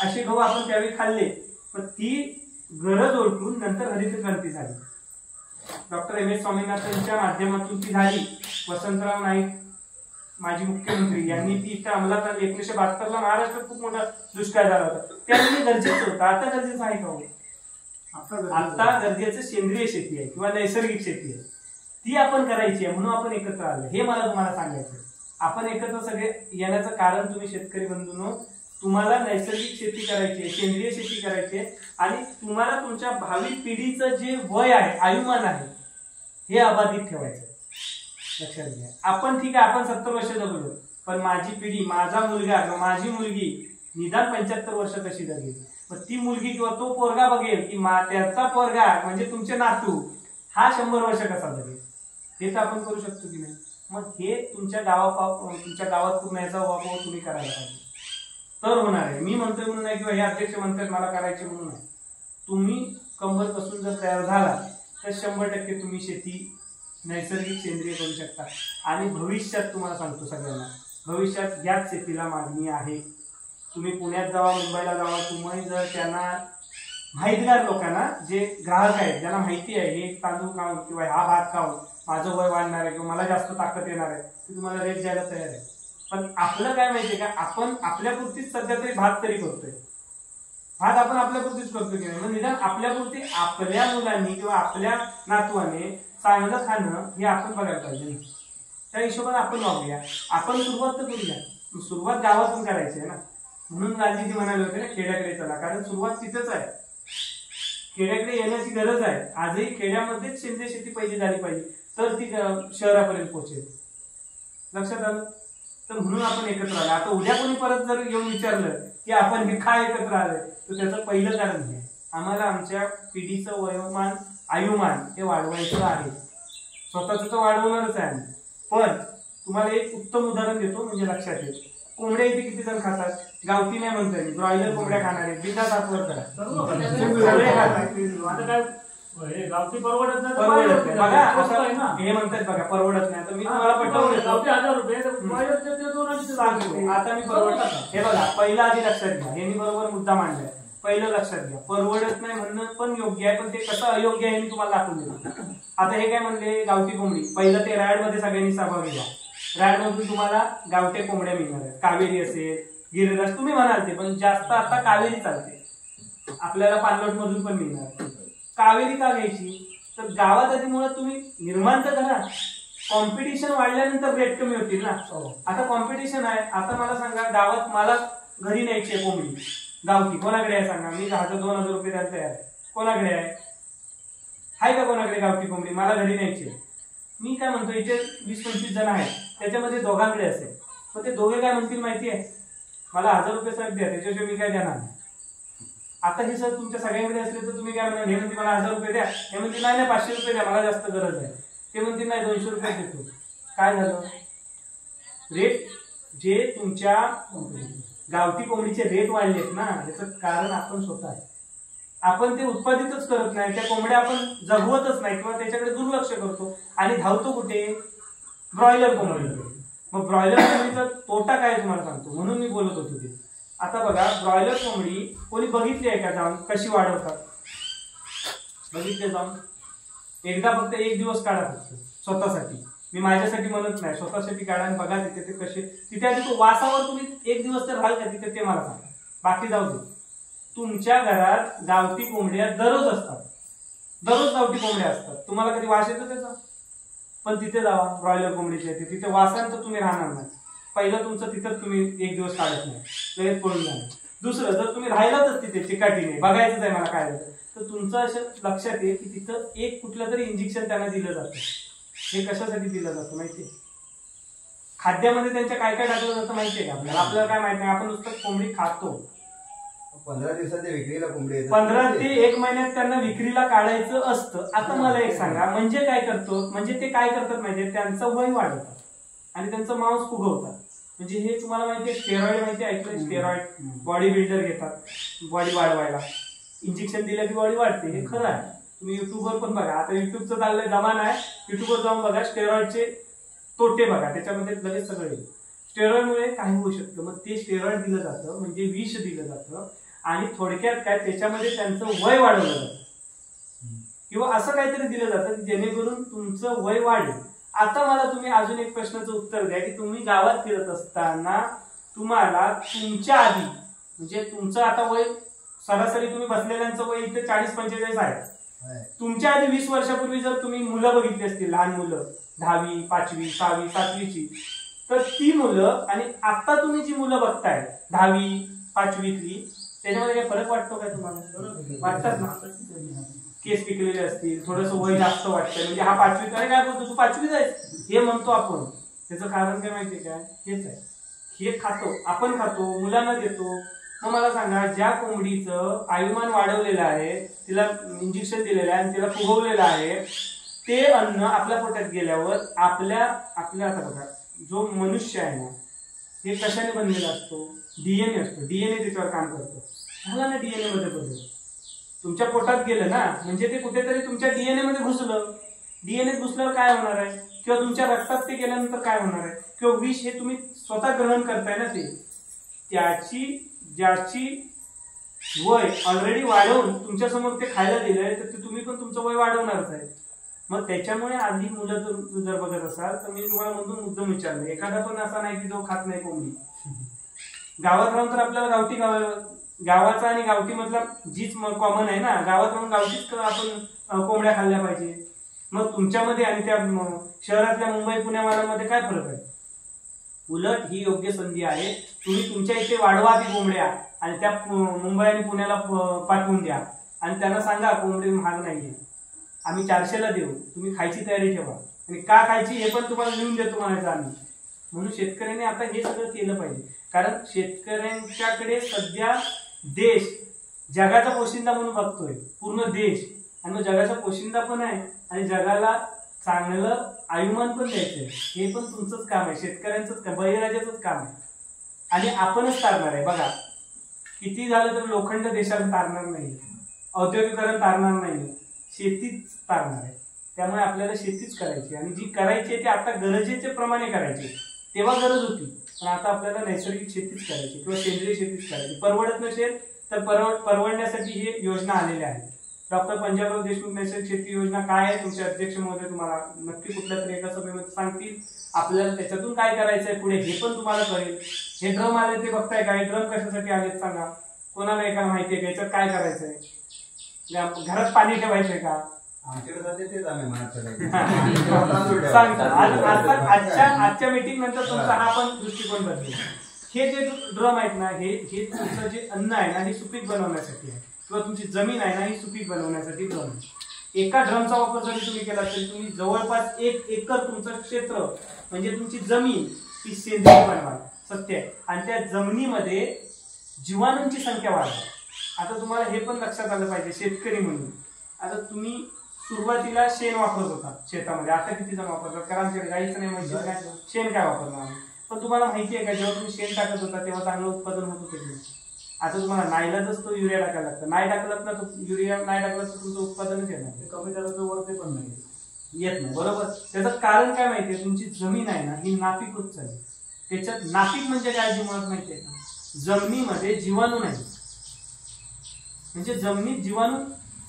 असे गहू आपण त्यावेळी खाल्ले. पण ती गरज ओळखून नंतर हरित क्रांती झाली. डॉक्टर एम एस स्वामीनाथनच्या माध्यमातून ती झाली. वसंतराव नाईक माजी मुख्यमंत्री यांनी ती इथं अंमलात 1972ला महाराष्ट्रात खूप मोठा दुष्काळ झाला होता. त्यावेळी गरजेचं होतं. आता गरजेचं आहे का हो. आता गरजेचं सेंद्रिय शेती आहे किंवा नैसर्गिक शेती आहे ती आपण करायची आहे म्हणून आपण एकत्र आलो. हे मला तुम्हाला सांगायचं. आपण एकत्र सगळे येण्याचं कारण तुम्ही शेतकरी बंधूंनो तुम्हाला नैसर्गिक शेती करायची आहे सेंद्रिय शेती करायची आहे आणि तुम्हाला तुमच्या भावी पिढीचं जे वय आहे आयुमान आहे हे अबाधित ठेवायचं. लक्षात घ्या. आपण ठीक आहे आपण 70 वर्ष जगलो पण माझी पिढी माझा मुलगा किंवा माझी मुलगी निदान 75 वर्ष कशी जगेल. मग ती मुलगी किंवा तो पोरगा बघेल की त्याचा पोरगा म्हणजे तुमचे नातू हा 100 वर्ष कसा जगेल. हे तर आपण करू शकतो की नाही. मग हे तुमच्या गावात पूर्ण याचा वापर तुम्ही करायला पाहिजे तर होणार आहे. मी म्हणतोय म्हणून नाही किंवा हे अध्यक्ष म्हणतात मला करायचे म्हणून नाही. तुम्ही कंबर कसून जर तयार झाला तर 100% तुम्ही शेती नैसर्गिक सेंद्रिय करू शकता. आणि भविष्यात तुम्हाला सांगतो सगळ्यांना, भविष्यात याच शेतीला मागणी आहे. तुम्ही पुण्यात जावा, मुंबईला जावा, तुम्ही जर त्यांना माहितगार लोकांना, जे ग्राहक आहेत ज्यांना माहिती आहे हे तांदूळ खाऊन किंवा हा भात खाऊन माझं वय वाढणार आहे किंवा मला जास्त ताकद येणार आहे, ते तुम्हाला रेट द्यायला तयार आहे. पण आपलं काय माहितीये का, आपण आपल्यापुरतीच सध्या तरी भात तरी करतोय. भात आपण आपल्यापुरतीच करतो की नाही, मग निदान आपल्यापुरती आपल्या मुलांनी किंवा आपल्या नातवाने चांगलं खाणं हे आपण बघायला पाहिजे. त्या हिशोबाने आपण वागूया, आपण सुरुवात तर करूया. सुरुवात गावातून करायची आहे ना. म्हणून गांधीजी म्हणाले होते ना, खेड्याकडे चला, कारण सुरुवात तिथेच आहे. खेड्याकडे येण्याची गरज आहे. आजही खेड्यामध्येच सेंद्रिय शेती पहिली झाली पाहिजे, तर ती शहरापर्यंत पोहोचेल. लक्षात आलं? तर म्हणून आपण एकत्र आलो. आता उद्या कोणी परत जर येऊन विचारलं की आपण हे काय एकत्र आलोय, तर त्याचं पहिलं कारण हे, आम्हाला आमच्या पिढीचं वयोमान आयुमान हे वाढवायचं आहे. स्वतःच तर वाढवणारच आहे आम्ही. पण तुम्हाला एक उत्तम उदाहरण देतो म्हणजे लक्षात येईल. कोंबड्या इथे किती जण खातात? गावठी नाही म्हणतोय मी, ब्रॉयलर कोंबड्या खाणारे बिंदास हातवर करा. गावठी परवडत नाही बघा, हे म्हणतात बघा परवडत नाही. तर मी तुम्हाला पटवून देतो, गावठी 1000 रुपये सांगतो आता मी परवडत. हे बघा, पहिलं आधी लक्षात घ्या, हे मी बरोबर मुद्दा मांडलाय. पहिलं लक्षात घ्या, परवडत नाही म्हणणं पण योग्य आहे, पण ते कसं अयोग्य आहे हे मी तुम्हाला दाखवून देतो. आता हे काय म्हणले, गावठी कोंबडी. पहिलं ते रॅड मध्ये सगळ्यांनी सहभागी घ्या. रॅड मधून तुम्हाला गावठी कोंबड्या मिळणार आहेत. कावेरी असेल, गिरिराज तुम्ही म्हणाल ते, पण जास्त आता कावेरी चालते. आपल्याला पाणलोट मधून पण मिळणार. कावेरी का घ्यायची, तर गावात आधी मुळे तुम्ही निर्माण तर करा. कॉम्पिटिशन वाढल्यानंतर रेट कमी होतील ना. आता कॉम्पिटिशन आहे. आता मला सांगा, गावात मला घरी न्यायची आहे कोंबडी गावठी, कोणाकडे आहे सांगा? मी 2000 रुपये द्यायला तयार आहे. कोणाकडे आहे का कोणाकडे गावठी कोंबडी? मला घरी न्यायची आहे. मी काय म्हणतो, इथे 20-25 जण आहेत, त्याच्यामध्ये दोघांकडे असेल, मग ते दोघे काय म्हणतील माहिती आहे, मला 1000 रुपये साहेब द्या, त्याच्याशिवाय मी काय देणार. आता हे सर तुमच्या सगळ्यांकडे असले तर तुम्ही काय म्हणाल, हे म्हणते मला 1000 रुपये द्या, हे म्हणते नाही 500 रुपये द्या, मला जास्त गरज आहे. ते म्हणते नाही 200 रुपये देतो. काय झालं? रेट जे तुमच्या गावठी कोंबडीचे रेट वाढलेत ना, याचं कारण आपण स्वतः आहे. आपण ते उत्पादितच करत नाही, त्या कोंबड्या आपण जगवतच नाही किंवा त्याच्याकडे दुर्लक्ष करतो आणि धावतो कुठे? ब्रॉयलर कोंबडी. मग ब्रॉयलर कोंबडीचा तोटा काय तुम्हाला सांगतो, म्हणून मी बोलत होतो ते. आता बघा, ब्रॉयलर कोंबडी कोणी बघितली आहे का जाऊन कशी वाढवतात? बघितले जाऊन? एकदा फक्त एक दिवस काढा फक्त स्वतःसाठी. मी माझ्यासाठी म्हणत नाही, स्वतःसाठी काढा आणि बघा तिथे ते कसे. तिथे आधी तो वासावर तुम्ही एक दिवस तर राहाल का तिथे ते मला सांगा. बाकी जाऊ दे. तुमच्या घरात गावठी कोंबड्या दररोज असतात, दररोज गावठी कोंबड्या असतात. तुम्हाला कधी वास येतो त्याचा? पण तिथे जावा, ब्रॉयलर कोंबडीच्या तिथे वासानं तर तुम्ही राहणार नाही. पहिलं तुमचं तिथं तुम्ही एक दिवस काढत नाही, लगेच पळून जाणार. दुसरं, जर तुम्ही राहिलातच तिथे चिकाटीने, बघायचंच आहे मला काय होतं, तर तुमचं असं लक्षात येईल की तिथं एक कुठलं तरी इंजेक्शन त्यांना दिलं जातं. हे कशासाठी दिलं जातं माहितीये? खाद्यामध्ये त्यांच्या काय काय टाकलं जातं माहितीये का आपल्याला? आपल्याला काय माहित नाही, आपण नुसतं कोंबडी खातो. 15 दिवसात विक्रीला कोंबडी येते. 15 ते 1 महिन्यात त्यांना विक्रीला काढायचं असतं. आता मला एक सांगा, म्हणजे काय करतो? म्हणजे ते काय करतात माहितीये, त्यांचं वय वाढवतात आणि त्यांचं मांस फुगवतात. म्हणजे हे तुम्हाला माहितीये, स्टेरॉइड माहिती ऐकलंय? स्टेरॉइड बॉडी बिल्डर घेतात बॉडी वाढवायला. इंजेक्शन दिलं की बॉडी वाढते, हे खरं आहे. तुम्ही युट्यूबवर पण बघा, आता युट्यूबचं चाललंय जमाना आहे, युट्यूबवर जाऊन बघा, स्टेरॉइडचे तोटे बघा, त्याच्यामध्ये लगेच सगळं येईल. स्टेरॉइडमुळे काही होऊ शकतं. मग ते स्टेरॉइड दिलं जातं, म्हणजे विष दिलं जातं आणि थोडक्यात काय, त्याच्यामध्ये त्यांचं वय वाढवलं जातं किंवा असं काहीतरी दिलं जातं जेणेकरून तुमचं वय वाढेल. आता मला तुम्ही अजून एक प्रश्नाचं उत्तर द्या की तुम्ही गावात फिरत असताना तुम्हाला तुमच्या आधी, म्हणजे तुमचं आता वय सरासरी तुम्ही बसलेल्यांचं वय इथे 40-45 आहे. तुमच्या आधी 20 वर्षापूर्वी जर तुम्ही मुलं बघितली असतील, लहान मुलं 10वी, 5वी, 6वी, 7वीची, तर ती मुलं आणि आता तुम्ही जी मुलं बघताय 10वी, 5वीतली, त्याच्यामध्ये काही फरक वाटतो काय तुम्हाला? वाटतात ना? केस पिकलेले असतील, थोडंसं वय जास्त वाटतं, म्हणजे हा 5वीत, अरे काय बोलतो तू 5वीत आहेस हे म्हणतो आपण. त्याचं कारण काय माहितीये काय? हेच आहे, हे खातो आपण, खातो, मुलांना देतो. मग मला सांगा, ज्या कोंबडीचं आयुमान वाढवलेलं आहे, तिला इंजेक्शन दिलेलं आहे आणि तिला फुगवलेलं आहे, ते अन्न आपल्या पोटात गेल्यावर आपल्या आता बघा, जो मनुष्य आहे ना, हे कशाने बनलेला असतो? डीएनए असतो. डीएनए त्याच्यावर काम करतो. झाला ना डीएनए मध्ये बदल, तुमच्या पोटात गेलं ना, म्हणजे ते कुठेतरी तुमच्या डीएनए मध्ये घुसलं. डीएनए घुसल्यावर काय होणार आहे, किंवा तुमच्या रक्तात ते गेल्यानंतर काय होणार आहे, किंवा विष हे तुम्ही स्वतः ग्रहण करताय ना, ते ज्याची वय ऑलरेडी वाढवून तुमच्या समोर ते खायला दिलंय, तर ते तुम्ही पण तुमचं वय वाढवणारच आहे. मग त्याच्यामुळे आधी मुलं जर बघत असाल तर मी तुम्हाला म्हणून मुद्दाम विचारलं, एखादा पण असा नाही की जो खात नाही कोंबडी. गावात राहून तर आपल्याला गावाचा आणि गावठी मधला जीच कॉमन आहे ना, गावात राहून गावठीच आपण कोंबड्या खाल्ल्या पाहिजे. मग तुमच्यामध्ये आणि त्या शहरातल्या मुंबई पुण्यामध्ये काय फरक आहे? उलट ही योग्य संधी आहे, तुम्ही तुमच्या इथे वाढवा ती कोंबड्या आणि त्या मुंबई आणि पुण्याला पाठवून द्या आणि त्यांना सांगा कोंबडी महाग नाहीये, आम्ही 400ला देऊ, तुम्ही खायची तयारी ठेवा, आणि का खायची हे पण तुम्हाला लिहून देतो म्हणायचं आम्ही. म्हणून शेतकऱ्यांनी आता हे सगळं केलं पाहिजे, कारण शेतकऱ्यांच्याकडे सध्या देश जगाचा पोशिंदा म्हणून बघतोय, पूर्ण देश, आणि मग जगाचा पोशिंदा पण आहे आणि जगाला चांगलं आयुमान पण द्यायचंय. हे पण तुमचंच काम आहे, शेतकऱ्यांचंच काम, बळीराजाचंच काम आहे, आणि आपणच तारणार आहे. बघा किती झालं तर लोखंड देशाला तारणार नाही, औद्योगिकरण तारणार नाही, शेतीच तारणार आहे. त्यामुळे आपल्याला शेतीच करायची, आणि जी करायची आहे ती आता गरजेच्या प्रमाणे करायची. तेव्हा गरज होती, पण आता आपल्याला नैसर्गिक शेतीच करायची किंवा सेंद्रिय शेतीच करायची. परवडत नसेल तर परवडण्यासाठी हे योजना आलेल्या आहेत. डॉक्टर पंजाबराव देशमुख नैसर्गिक शेती योजना काय आहे, तुमचे अध्यक्ष महोदय तुम्हाला नक्की कुठल्या तरी एका सभेमध्ये सांगतील. आपल्याला त्याच्यातून काय करायचंय पुढे हे पण तुम्हाला कळेल. हे ड्रम आले ते बघताय काय, ड्रम कशासाठी आलेत सांगा, कोणाला एकाला माहितीये का, याच्यात काय करायचंय, घरात पाणी ठेवायचंय का? आजच्या मीटिंग नंतर तुमचा हा पण दृष्टिकोन बदलेल. हे जे ड्रम आहेत ना, हे तुमचं जे अन्न आहे ना, हे सुपीक बनवण्यासाठी आहे, किंवा तुमची जमीन आहे ना, ही सुपीक बनवण्यासाठी ड्रम. एका ड्रमचा वापर जरी तुम्ही केला तरी तुम्ही जवळपास 1 एकर तुमचं क्षेत्र म्हणजे तुमची जमीन ही सेंद्रिय बनवा, सत्य आहे. आणि त्या जमिनीमध्ये जीवाणूंची संख्या वाढवा. आता तुम्हाला हे पण लक्षात आलं पाहिजे शेतकरी म्हणून, आता तुम्ही सुरुवातीला शेण वापरत होता शेतामध्ये, आता किती जण वापरतात, कारण गाईचं नाही म्हणजे काय, शेण काय वापरणार. पण तुम्हाला माहिती आहे का, जेव्हा तुम्ही शेण टाकत होता तेव्हा चांगलं उत्पादन होत होतं. आता तुम्हाला नाईलाजच तो युरिया टाकायला लागतं, नाही टाकलात ना तो युरिया, नाही टाकला तर तुमचं उत्पादनच येणार, कमी दराचं वरते पण नाही येत नाही. बरोबर, त्याचं कारण काय माहितीये, तुमची जमीन आहे ना ही नापीक होत चालली. त्याच्यात नापीक म्हणजे काय जी मुळात माहितीये का, जमिनीमध्ये जीवाणू नाही, म्हणजे जमिनीत जीवाणू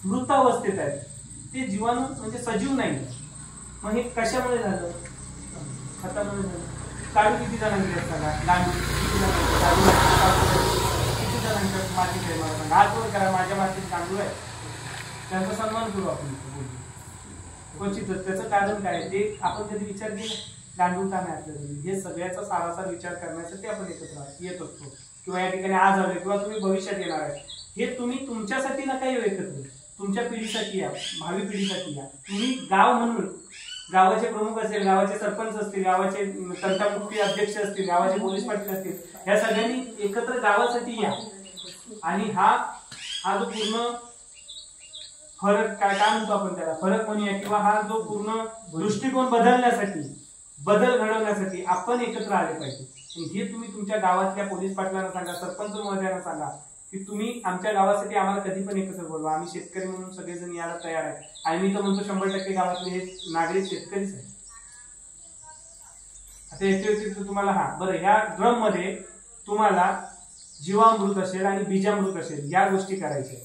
मृतावस्थेत आहेत, ते जीवाणू म्हणजे सजीव नाही. मग हे कशामुळे झालं, खतामुळे झालं. काढू किती जणांकडे सांगा, गांडूळ किती जणांच्या मातीत आहे मला सांगा, हात वर करा, माझ्या मातीत गांडूळ आहे, त्यांचा सन्मान करू आपण क्वचितच. त्याचं कारण काय ते आपण कधी विचार केला, गांडूळ का नाही आपल्याला, हे सगळ्याचा सारासार विचार करण्यासाठी आपण एकत्र येत असतो, किंवा या ठिकाणी आज आलोय किंवा तुम्ही भविष्यात येणार आहे. हे तुम्ही तुमच्यासाठी नका येऊ एकत्र, तुमच्या पिढीसाठी या, भावी पिढीसाठी या. तुम्ही गाव म्हणून गावाचे प्रमुख असतील, गावाचे सरपंच असतील, गावाचे तंटामुक्ती अध्यक्ष असतील, गावाचे पोलीस पाटील असतील, ह्या सगळ्यांनी एकत्र गावासाठी या. आणि हा जो पूर्ण फरक काय म्हणतो आपण त्याला, फरक म्हणूया, किंवा हा जो पूर्ण दृष्टिकोन बदल घडवण्यासाठी आपण एकत्र आले पाहिजे. हे तुम्ही तुमच्या गावातल्या पोलीस पाटलांना सांगा, सरपंच महोदयांना सांगा की तुम्ही आमच्या गावासाठी आम्हाला कधी पण एकत्र बोलवा, आम्ही शेतकरी म्हणून सगळेजण यायला तयार आहे. आणि मी तर म्हणतो 100% गावातले हे नागरिक शेतकरीच आहे. आता याच्या व्यतिरिक्त तुम्हाला बरं, ह्या ड्रम मध्ये तुम्हाला जीवामृत असेल आणि बीजामृत असेल, या गोष्टी करायच्या.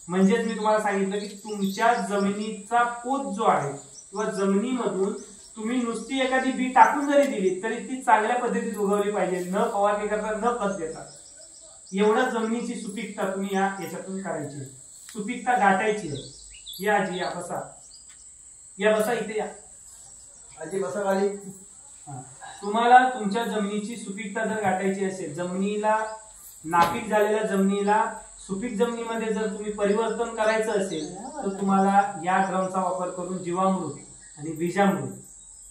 म्हणजेच मी तुम्हाला सांगितलं की तुमच्या जमिनीचा पोत जो आहे किंवा जमिनीमधून तुम्ही नुसती एखादी बी टाकून जरी दिली तरी ती चांगल्या पद्धतीत उगवली पाहिजे, न फवारणी करता, न खत देता. एवढा जमिनीची सुपीकता तुम्ही याच्यातून करायची, सुपीकता गाठायची आहे. या आजी, या बसा, या बसा, इथे या आजी, बसा खाली. तुम्हाला तुमच्या जमिनीची सुपीकता जर गाठायची असेल, जमिनीला नापीक झालेल्या जमिनीला सुपीक जमिनीमध्ये जर तुम्ही परिवर्तन करायचं असेल तर तुम्हाला या ड्रमचा वापर करून जीवामृत आणि बीजामृत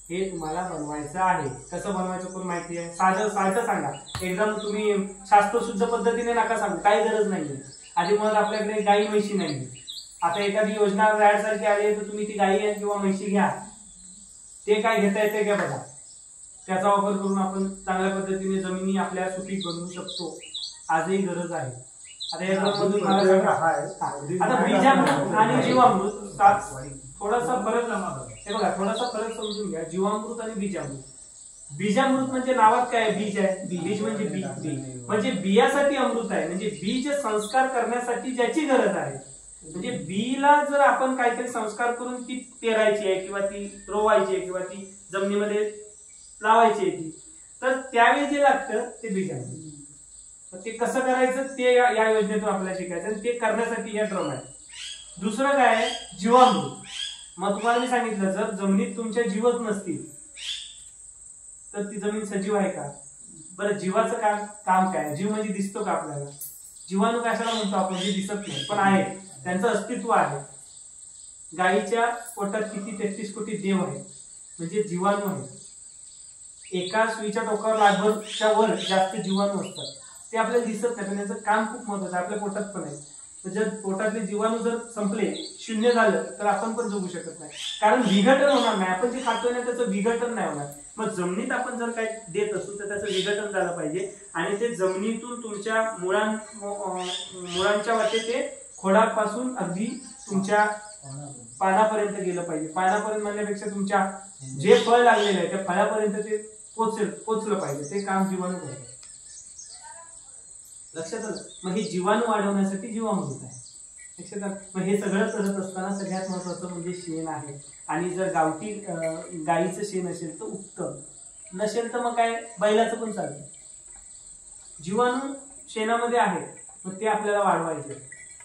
हे तुम्हाला बनवायचं आहे. कसं बनवायचं पण माहिती आहे, साधं सांगा. एकदम तुम्ही शास्त्रशुद्ध पद्धतीने नका सांगू, काही गरज नाहीये. आधी मग आपल्याकडे गाई म्हशी नाही, आता एखादी योजना रॅड सारखी आली तर तुम्ही ती गाई किंवा म्हशी घ्या, ते काय घेता येते का बघा. त्याचा वापर करून आपण चांगल्या पद्धतीने जमिनी आपल्या सुपीक बनवू शकतो. आजही गरज आहे. आता या दोन मधून मला सांगा. आता बीजामृत आणि जीवामृत थोडासा फरक हे बघा, थोडासा फरक समजून घ्या. जीवामृत आणि बीजामृत. बीजामृत म्हणजे नावात काय बीज आहे, बीज म्हणजे बी, म्हणजे बियासाठी अमृत आहे. म्हणजे बीज संस्कार करण्यासाठी ज्याची गरज आहे. म्हणजे बीला जर आपण काहीतरी संस्कार करून ती पेरायची आहे किंवा ती रोवायची आहे किंवा ती जमिनीमध्ये लावायची आहे ती, तर त्यावेळी जे लागतं ते बीजामृत. ते कसं करायचं ते या योजनेतून आपल्याला शिकायचं आणि ते करण्यासाठी या ड्रम आहे. दुसरं काय आहे, जीवामृत. मग तुम्हाला मी सांगितलं, जर जमिनीत तुमच्या जीवच नसतील तर ती जमीन सजीव आहे का? बरं, जीवाचं काम काय? जीव म्हणजे दिसतो का आपल्याला? जीवाणू कशाला म्हणतो आपण, जे दिसत नाही पण आहे, त्यांचं अस्तित्व आहे. गायीच्या पोटात किती 33 कोटी देव आहे, म्हणजे जीवाणू आहे. एका सुईच्या टोकावर लाखभरच्या वर जास्त जीवाणू असतात. ते आपल्याला दिसत नाही पण त्यांचं काम खूप महत्वाचं आहे. आपल्या पोटात पण आहे. जर पोटातले जीवाणू जर संपले, शून्य झालं, तर आपण पण जगू शकत नाही. कारण विघटन होणार नाही. आपण जे खातोय ना त्याचं विघटन नाही होणार. मग जमिनीत आपण जर काही देत असू तर त्याचं विघटन झालं पाहिजे आणि ते जमिनीतून तुमच्या मुळांच्या वाटे ते खोडापासून अगदी तुमच्या पानापर्यंत गेलं पाहिजे. पानापर्यंत म्हणण्यापेक्षा तुमच्या जे फळ लागलेलं आहे त्या फळापर्यंत ते पोचलं पाहिजे. ते काम जीवाणू करतात. लक्षात आलं? मग हे जीवाणू वाढवण्यासाठी जीवामृत आहे. लक्षात आलं? मग हे सगळं करत असताना सगळ्यात महत्वाचं म्हणजे शेण आहे. आणि जर गावठी गाईचं शेण असेल तर उत्तम, नसेल तर मग काय बैलाचं पण चालतं. जीवाणू शेणामध्ये आहे, मग ते आपल्याला वाढवायचे.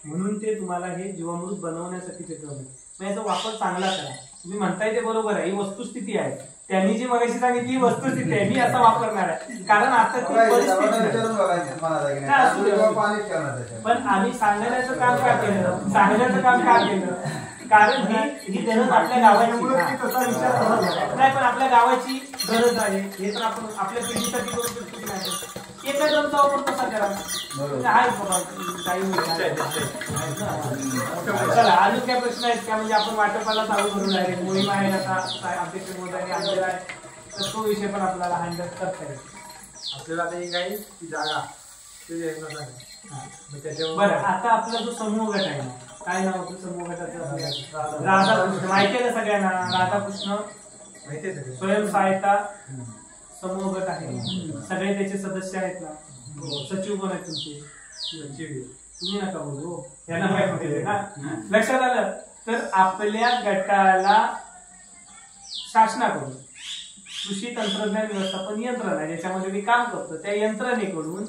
म्हणून ते तुम्हाला हे जीवामृत बनवण्यासाठी ते ठेवलं. मग याचा वापर चांगला करा. तुम्ही म्हणताय ते बरोबर आहे, ही वस्तुस्थिती आहे. त्यांनी जी मगाशी सांगितली ही वस्तुस्थिती आहे, मी असा वापरणार आहे. कारण आता ती परिस्थिती. पण आम्ही सांगण्याचं काम का केलं, सांगण्याचं काम का केलं? कारण ही गरज आपल्या गावाची नाही, पण आपल्या गावाची गरज आहे. हे तर आपण आपल्या पिढीसाठी करू शकतो की नाही. एका ड्रमचा वापर कसा करा आहे बाबा. चला, अजून काय प्रश्न आहेत का? म्हणजे आपण वाटपाला चालू करून डायरेक्ट मोहीम आहे आता अध्यक्ष महोदयाने आणलेला आहे, तर तो विषय पण आपल्याला हँडल करता येईल. आपल्याला आता एक आहे ती जागा बरं. आता आपला जो समूह गट आहे, काय नाव होतं समूह गटाचं? राधाकृष्ण. माहिती आहे ना सगळ्यांना? राधाकृष्ण माहिती आहे. स्वयंसहायता समूह गट आहे. सगळे त्याचे सदस्य आहेत ना? सचिव कोण आहेत तुमचे? तुम्ही नका बोलू, यांना माहिती आहे ना? लक्षात आलं? तर आपल्या गटाला शासनाकडून कृषी तंत्रज्ञान व्यवस्थापन यंत्रणा आहे, ज्याच्यामध्ये मी काम करतो, त्या यंत्रणेकडून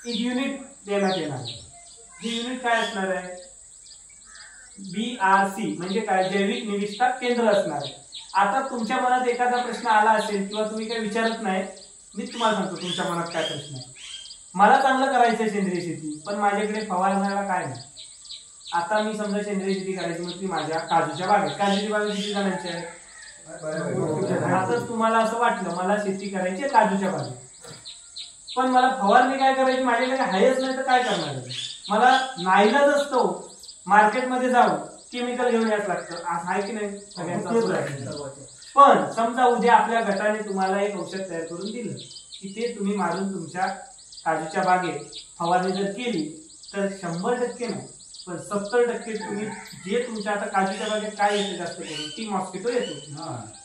एक युनिट देण्यात येणार आहे. हे युनिट काय असणार आहे? BRC म्हणजे काय? जैविक निविष्ठा केंद्र असणार आहे. आता तुमच्या मनात एखादा प्रश्न आला असेल किंवा तुम्ही काही विचारत नाही, मी तुम्हाला सांगतो तुमच्या मनात काय प्रश्न आहे. मला चांगलं करायचंय सेंद्रिय शेती, पण माझ्याकडे फवारण्याला काय नाही. आता मी समजा सेंद्रिय शेती करायची म्हटली माझ्या काजूच्या बागेत. काजूची बागेत किती जणांची आहे? आता तुम्हाला असं वाटलं मला शेती करायची आहे काजूच्या बागेत, पण मला फवारणी काय करायची, माझ्याकडे हायच नाही तर काय करणार? मला नाईलाज असतो मार्केटमध्ये जाऊन केमिकल घेऊन यायचं लागतं. आहे की नाही? सगळ्यांचा. पण समजा उद्या आपल्या गटाने तुम्हाला एक औषध तयार करून दिलं की ते तुम्ही मारून तुमच्या काजूच्या बागेत फवारणी जर केली तर 100% नाही पण 70% तुम्ही जे तुमच्या आता काजूच्या बागेत काय येते जास्त करून टी मॉस्किटो येतो.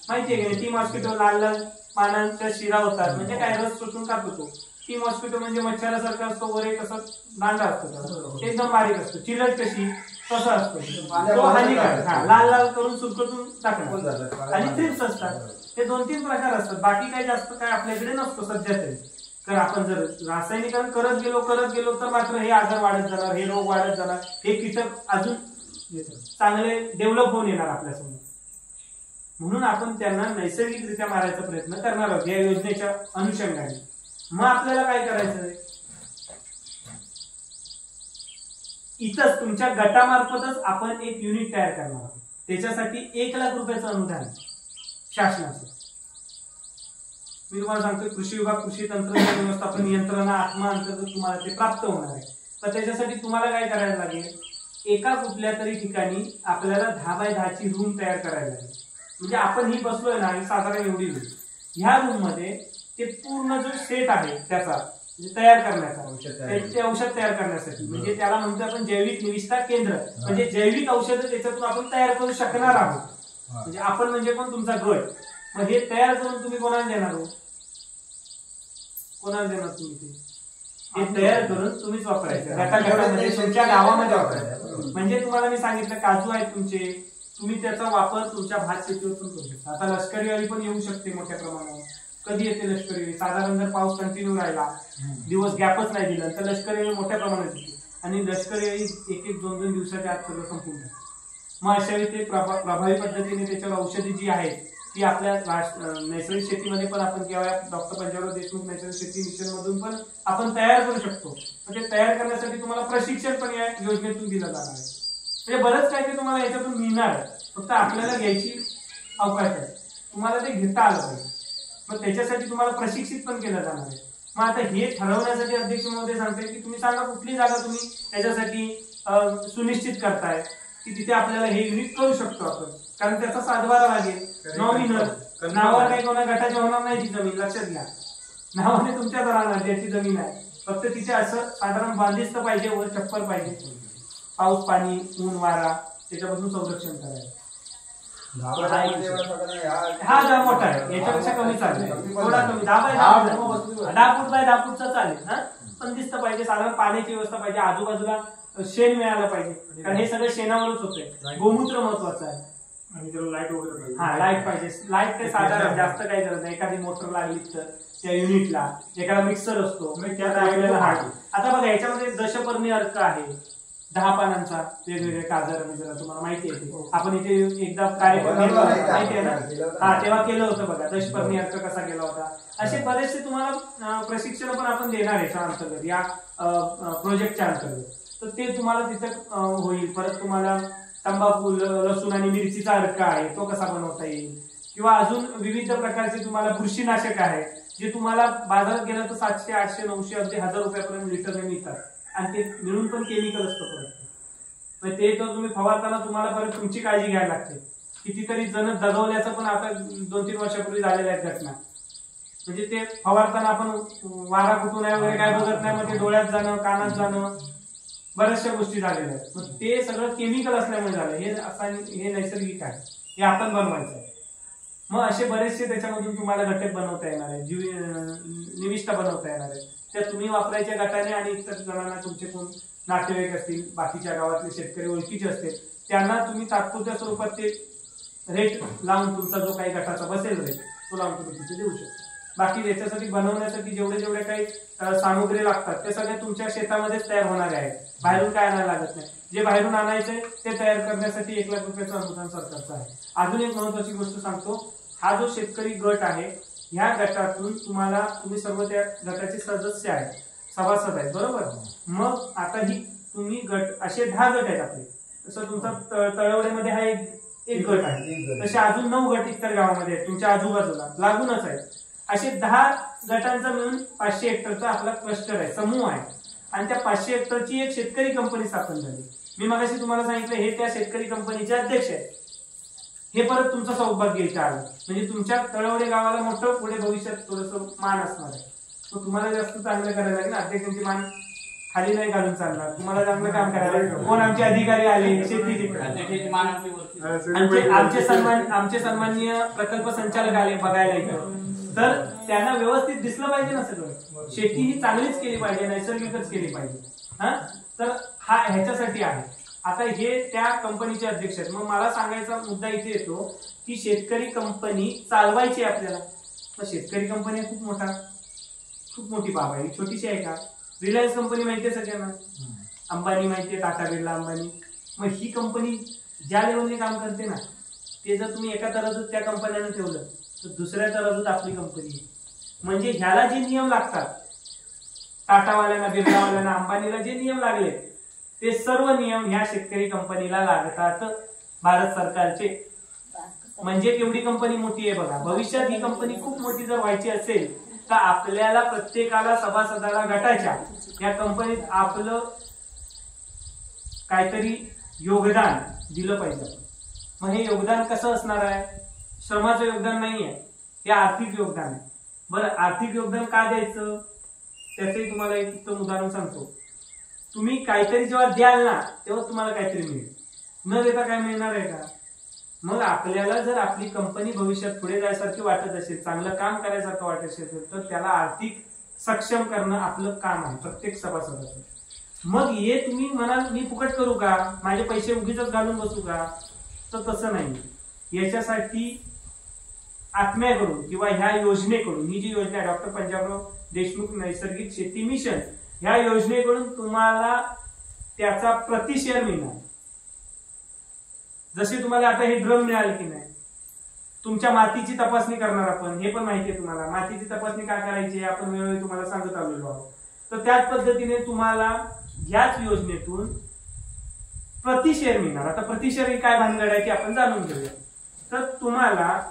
माहितीये का? टी मॉस्किटो लाल लाल पानांच्या शिरा होतात, म्हणजे काय रस शोषून खातो. टी मॉस्किटो म्हणजे मच्छरासारखा असतो, वर एक असं दांडा असतो, एकदम बारीक असतो. चिलट कशी तसा असतो, तो हानिकारक. लाल लाल करून सुरकतून टाकणार. आणि थ्रिप्स असतात. हे 2-3 प्रकार असतात, बाकी काही जास्त काय आपल्याकडे नसतो सध्या तरी. तर आपण जर रासायनिकरण करत गेलो तर मात्र हे आजार वाढत जाणार, हे रोग वाढत जाणार, हे कीटक अजून चांगले डेव्हलप होऊन येणार आपल्यासमोर. म्हणून आपण त्यांना नैसर्गिकरित्या मारायचा प्रयत्न करणार आहोत या योजनेच्या अनुषंगाने. मग आपल्याला काय करायचंय? इथंच तुमच्या गटामार्फतच आपण एक युनिट तयार करणार आहोत. त्याच्यासाठी 1 लाख रुपयाचं अनुदान शासनाचं. मी तुम्हाला सांगतो, कृषी विभाग कृषी तंत्रज्ञान व्यवस्थापन यंत्रणा आत्मा अंतर्गत तुम्हाला ते प्राप्त होणार आहे. तर त्याच्यासाठी तुम्हाला काय करायला लागेल? एका कुठल्या तरी ठिकाणी आपल्याला 10 बाय 10 ची रूम तयार करायला लागेल. म्हणजे आपण ही बसलोय ना, ही साधारण एवढी रूम. ह्या रूम मध्ये ते पूर्ण जो सेट आहे त्याचा म्हणजे तयार करण्याचा औषध तयार. ते औषध तयार करण्यासाठी म्हणजे त्याला म्हणतो आपण जैविक निविष्ठा केंद्र म्हणजे जैविक औषधं त्याच्यातून आपण तयार करू शकणार आहोत म्हणजे आपण म्हणजे पण तुमचा गट मग हे तयार करून तुम्ही कोणाला देणार हो कोणाला देणार तुम्ही ते हे तयार करून तुम्हीच वापरायचं गटागटामध्ये तुमच्या गावामध्ये वापरायचं म्हणजे तुम्हाला मी सांगितलं काजू आहेत तुमचे तुम्ही त्याचा वापर तुमच्या भात शेतीवर पण करू शकता आता लष्करी अळी पण येऊ शकते मोठ्या प्रमाणावर कधी येते लष्करी अळी साधारण जर पाऊस कंटिन्यू राहिला दिवस गॅपच नाही दिला तर लष्करी अळी मोठ्या प्रमाणात येते आणि लष्करी अळी एक एक दोन दोन दिवसाच्या आत सगळं संपून जाते मग अशा वेळी ते प्रभावी पद्धतीने त्याच्यावर औषधी जी आहेत ती आपल्या नैसर्गिक शेतीमध्ये पण आपण किंवा डॉक्टर पंजाबराव देशमुख नैसर्गिक शेती मिशन मधून पण आपण तयार करू शकतो ते तयार करण्यासाठी तुम्हाला प्रशिक्षण पण या योजनेतून दिलं जाणार आहे म्हणजे बरंच काय ते तुम्हाला याच्यातून मिळणार आहे फक्त आपल्याला घ्यायची अवकाश आहे तुम्हाला ते घेता आलं पाहिजे मग त्याच्यासाठी तुम्हाला प्रशिक्षित पण केलं जाणार आहे मग आता हे ठरवण्यासाठी अध्यक्ष महोदय सांगते की तुम्ही सांगा कुठली जागा तुम्ही त्याच्यासाठी सुनिश्चित करताय की तिथे आपल्याला हे युनिट करू शकतो आपण कारण त्याचा सातबारा लागेल नॉमिनल नावावर काही कोणा गटाच्या होणार नाही ती जमीन लक्षात घ्या नावाने तुमच्याच राहणार ज्याची जमीन आहे फक्त तिथे असं साधारण बांधिस्त पाहिजे वर छप्पर पाहिजे पाऊस पाणी ऊन वारा त्याच्यापासून संरक्षण करायचं हा जरा मोठा आहे याच्यापेक्षा कमी चालेल थोडा कमी 10 फूट बाय 10 फूटचा चालेल हा पण दिसतं पाहिजे साधारण पाण्याची व्यवस्था पाहिजे आजूबाजूला शेण मिळालं पाहिजे कारण हे सगळं शेणावरच होतंय गोमूत्र महत्वाचं आहे आणि त्याला लाईट वगैरे पाहिजे हा लाईट पाहिजे लाईट ते साधारण जास्त काही गरज नाही एखादी मोटर लागली तर त्या युनिटला एखादा मिक्सर असतो आता बघा याच्यामध्ये दशपर्णी अर्क आहे 10 पानांचा वेगवेगळे काजर आणि जरा तुम्हाला माहिती आहे आपण इथे एकदा कार्यक्रम माहिती आहे ना हा तेव्हा केलं होतं बघा दशपर्णी अर्क कसा केला होता असे बरेचसे तुम्हाला प्रशिक्षण पण आपण देणार आहे अंतर्गत या प्रोजेक्टच्या अंतर्गत तर ते तुम्हाला तिथं होईल परत तुम्हाला तंबाखू लसूण आणि मिरचीचा अर्क आहे तो कसा बनवता येईल किंवा अजून विविध प्रकारचे तुम्हाला बुरशीनाशक आहे जे तुम्हाला बाजारात गेलं तर 700 800 900 अगदी 1000 रुपयापर्यंत लिटरने मिळतात आणि ते मिळून पण केमिकल असतं परत ते तर तुम्ही फवारताना तुम्हाला परत तुमची काळजी घ्यायला लागते कितीतरी जण दगवल्याचं पण आता 2-3 वर्षापूर्वी झालेल्या आहेत घटना म्हणजे ते फवारताना आपण वारा कुठून आहे वगैरे काय बघत नाही मग ते डोळ्यात जाणं कानात जाणं बऱ्याचशा गोष्टी झालेल्या आहेत मग ते सगळं केमिकल असल्यामुळे झालं हे नैसर्गिक आहे हे आपण बनवायचं आहे मग असे बरेचसे त्याच्यामधून तुम्हाला घटक बनवता येणार आहे निविष्ठा बनवता येणार आहे त्या तुम्ही वापरायच्या गटाने आणि इतर जणांना तुमचे कोण नातेवाईक असतील बाकीच्या गावातले शेतकरी ओळखीचे असतील त्यांना तुम्ही तात्पुरत्या स्वरूपात ते रेट लावून तुमचा जो काही गटाचा बसेल रेट तो लावून तुम्ही तिथे देऊ शकता बाकी त्याच्यासाठी बनवण्यासाठी जेवढे काही सामुग्री लागतात ते सगळे तुमच्या शेतामध्येच तयार होणारे आहेत बाहेरून काय आणायला लागत नाही जे बाहेरून आणायचंय ते तयार करण्यासाठी 1 लाख रुपयाचं अनुदान सरकारचं आहे अजून एक महत्वाची गोष्ट सांगतो हा जो शेतकरी गट आहे ह्या गटातून तुम्ही सर्व त्या गटाचे सदस्य आहेत सभासद आहेत बरोबर मग आता ही तुम्ही गट असे 10 गट आहेत आपले तसं तुमचा तळवड्यामध्ये हा एक गट आहे तसे अजून 9 गट इतर गावामध्ये आहेत तुमच्या आजूबाजूला लागूनच आहेत असे 10 गटांचा मिळून 500 हेक्टरचा आपला क्लस्टर आहे समूह आहे आणि त्या 500 हेक्टरची एक शेतकरी कंपनी स्थापन झाली मी मगाशी तुम्हाला सांगितलं हे त्या शेतकरी कंपनीचे अध्यक्ष आहेत हे परत तुमचं सौभाग्य इथे आलं म्हणजे तुमच्या तळवडे गावाला मोठं पुढे भविष्यात थोडंसं मान असणार आहे मग तुम्हाला जास्त चांगलं करायला लागेल अध्यक्षांची मान खाली नाही घालून चालणार तुम्हाला चांगलं काम करायला कोण आमचे अधिकारी आले शेतीचे आमचे सन्माननीय प्रकल्प संचालक आले बघायला इथं तर त्यांना व्यवस्थित दिसलं पाहिजे ना सगळं शेती ही चांगलीच केली पाहिजे नैसर्गिकच केली पाहिजे हा तर हा ह्याच्यासाठी आहे आता हे त्या कंपनीचे अध्यक्ष आहेत मग मला सांगायचा मुद्दा इथे येतो की शेतकरी कंपनी चालवायची आपल्याला मग शेतकरी कंपनी खूप मोठी बाब आहे छोटीशी आहे का रिलायन्स कंपनी माहितीये सगळ्यांना अंबानी माहितीये टाटा बिर्ला अंबानी मग ही कंपनी ज्या लेवलने काम करते ना ते जर तुम्ही एका तराजूत त्या कंपन्यानं ठेवलं तर दुसऱ्या तराजूत आपली कंपनी आहे म्हणजे ह्याला जे नियम लागतात टाटावाल्यांना बिर्लावाल्यांना अंबानीला जे नियम लागले ते सर्व नियम ह्या शेतकरी कंपनीला लागतात भारत सरकारचे म्हणजे केवढी कंपनी मोठी आहे बघा भविष्यात ही कंपनी खूप मोठी जर व्हायची असेल तर आपल्याला प्रत्येकाला सभासदाला गटाच्या या कंपनीत आपलं काहीतरी योगदान दिलं पाहिजे मग हे योगदान कसं असणार आहे श्रमाचं योगदान नाहीये हे आर्थिक योगदान आहे बरं आर्थिक योगदान का द्यायचं त्याचंही तुम्हाला एक उत्तम उदाहरण सांगतो. तुम्ही काहीतरी जेव्हा द्याल ना तेव्हा तुम्हाला काहीतरी मिळेल, न देता काय मिळणार आहे का? मग आपल्याला जर आपली कंपनी भविष्यात पुढे जायसारखी वाटत असेल, चांगलं काम करायसारखं वाटत असेल, तर त्याला आर्थिक सक्षम करणं आपलं काम आहे प्रत्येक सभासदाचं. मग हे तुम्ही म्हणाल मी फुकट करू का, माझे पैसे उगीच घालून बसू का, तर तसं नाही. याच्यासाठी आत्म्याकडून किंवा ह्या योजनेकडून, ही जी योजना आहे डॉक्टर पंजाबराव देशमुख नैसर्गिक शेती मिशन, ह्या योजनेकडून तुम्हाला त्याचा प्रतिशेअर मिळणार. जसे तुम्हाला आता हे ड्रम मिळाले की नाही, तुमच्या मातीची तपासणी करणार आपण, हे पण माहिती आहे तुम्हाला. मातीची तपासणी काय करायची आपण वेळोवेळी तुम्हाला सांगत आलेलो आहोत. तर त्याच पद्धतीने तुम्हाला याच योजनेतून प्रतिशेअर मिळणार. आता प्रतिशेअर ही काय भानगड आहे की आपण जाणून घेऊया. तर तुम्हाला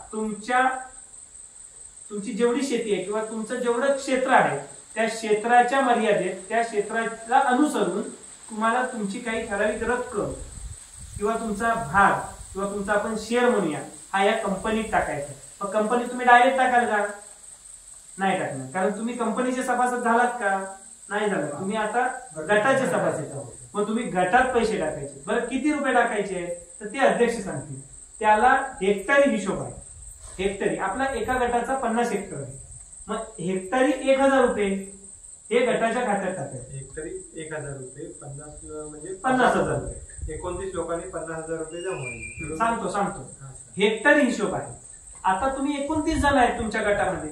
तुमची जेवढी शेती आहे किंवा तुमचं जेवढं क्षेत्र आहे त्या क्षेत्राच्या मर्यादेत, त्या क्षेत्राला अनुसरून तुम्हाला तुमची काही ठराविक रक्कम किंवा तुमचा भाग किंवा तुमचा आपण शेअर म्हणूया हा या कंपनीत टाकायचा. मग कंपनीत तुम्ही डायरेक्ट टाकाल का? नाही टाकणार, कारण तुम्ही कंपनीचे सभासद झालात का? नाही झाला. तुम्ही आता गटाचे सभासद आहात. मग तुम्ही गटात पैसे टाकायचे. बरं किती रुपये टाकायचे तर ते अध्यक्ष सांगतील. त्याला हेक्टरी हिशोब आहे. हेक्टरी आपला एका गटाचा 50 हेक्टर आहे. मग हेक्टरी 1000 रुपये हे गटाच्या खात्यात टाकायचे. हेक्टरी 1000 रुपये, 50 म्हणजे 50,000 रुपये. 29 लोकांनी 50,000 रुपये जमवायचे. सांगतो हेक्टरी हिशोब आहे. आता तुम्ही 29 जण आहेत तुमच्या गटामध्ये,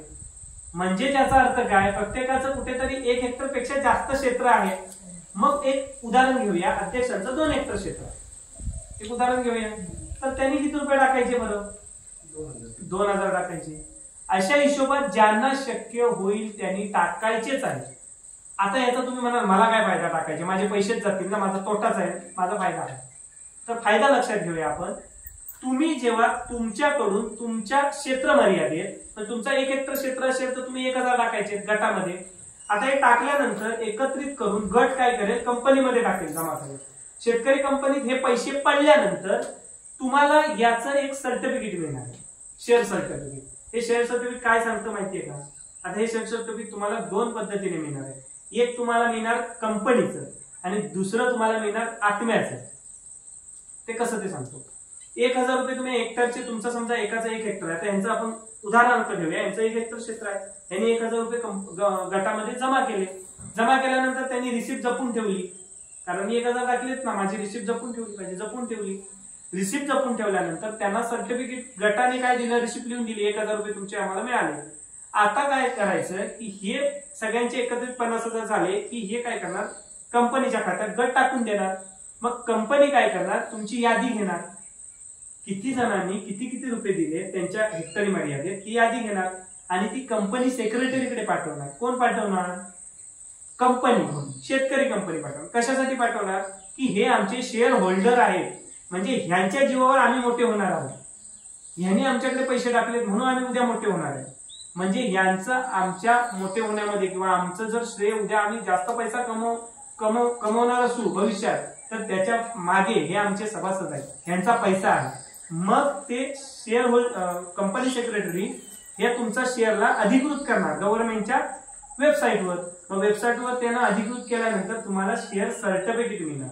म्हणजे त्याचा अर्थ काय, प्रत्येकाचं कुठेतरी 1 हेक्टर पेक्षा जास्त क्षेत्र आहे. मग एक उदाहरण घेऊया, अध्यक्षांचं 2 हेक्टर क्षेत्र आहे. एक उदाहरण घेऊया. तर त्यांनी किती रुपये टाकायचे बरं? 2000 टाकायचे. अशा हिशोबात ज्यांना शक्य होईल त्यांनी टाकायचेच आहे. आता याचा तुम्ही म्हणाल मला काय फायदा टाकायचे, माझे पैसेच जातील ना, माझा तोटाच आहे, माझा फायदा आहे. तर फायदा लक्षात घेऊया आपण. तुम्ही जेव्हा तुमच्याकडून तुमच्या क्षेत्र मर्यादेत, तुमचा 1 हेक्टर क्षेत्र असेल तर तुम्ही 1000 टाकायचे गटामध्ये. आता हे टाकल्यानंतर एकत्रित करून गट काय करेल, कंपनीमध्ये टाकेल, जमा करेल. शेतकरी कंपनीत हे पैसे पडल्यानंतर तुम्हाला याचं एक सर्टिफिकेट मिळणार आहे, शेअर सर्टिफिकेट. हे शेअर सर्टिफिकेट काय सांगतं माहितीये का? आता हे शेअर सर्टिफिकेट तुम्हाला 2 पद्धतीने मिळणार आहे. एक तुम्हाला मिळणार कंपनीचं आणि दुसरं तुम्हाला मिळणार आत्म्याचं. ते कसं ते सांगतो. 1000 रुपये तुम्ही हेक्टरचे, तुमचा समजा एकाचं 1 हेक्टर आहे, तर यांचं आपण उदाहरणार्थ घेऊया. यांचं 1 हेक्टर क्षेत्र आहे, यांनी 1000 रुपये गटामध्ये जमा केले. जमा केल्यानंतर त्यांनी रिसिप्ट जपून ठेवली, कारण मी 1000 टाकलेत ना, माझी रिसिप्ट जपून ठेवली पाहिजे. जपून ठेवली. रिसिप्ट जपून ठेवल्यानंतर त्यांना सर्टिफिकेट गटाने काय दिलं, रिसिप्ट लिहून दिली, 1000 रुपये तुमचे आम्हाला मिळाले. आता काय करायचं की हे सगळ्यांचे एकत्रित 50,000 झाले की हे काय करणार, कंपनीच्या खात्यात गट टाकून देणार. मग कंपनी काय करणार, तुमची यादी घेणार, किती जणांनी किती किती रुपये दिले त्यांच्या हेक्टरी मर्यादेत ही यादी घेणार आणि ती कंपनी सेक्रेटरीकडे पाठवणार. कोण पाठवणार? कंपनी, शेतकरी कंपनी पाठवणार. कशासाठी पाठवणार की हे आमचे शेअर होल्डर आहेत, म्हणजे ह्यांच्या जीवावर आम्ही मोठे होणार आहोत, ह्यांनी आमच्याकडे पैसे टाकलेत म्हणून आम्ही उद्या मोठे होणार आहे. म्हणजे यांचं आमच्या मोठे होण्यामध्ये किंवा आमचं जर श्रेय उद्या आम्ही जास्त पैसा कमवणार असू भविष्यात तर त्याच्या मागे हे आमचे सभासद आहेत, ह्यांचा पैसा आहे. मग ते शेअर कंपनी सेक्रेटरी हे तुमचा शेअरला अधिकृत करणार गव्हर्नमेंटच्या वेबसाईटवर. मग वेबसाईटवर त्यांना अधिकृत केल्यानंतर तुम्हाला शेअर सर्टिफिकेट मिळणार.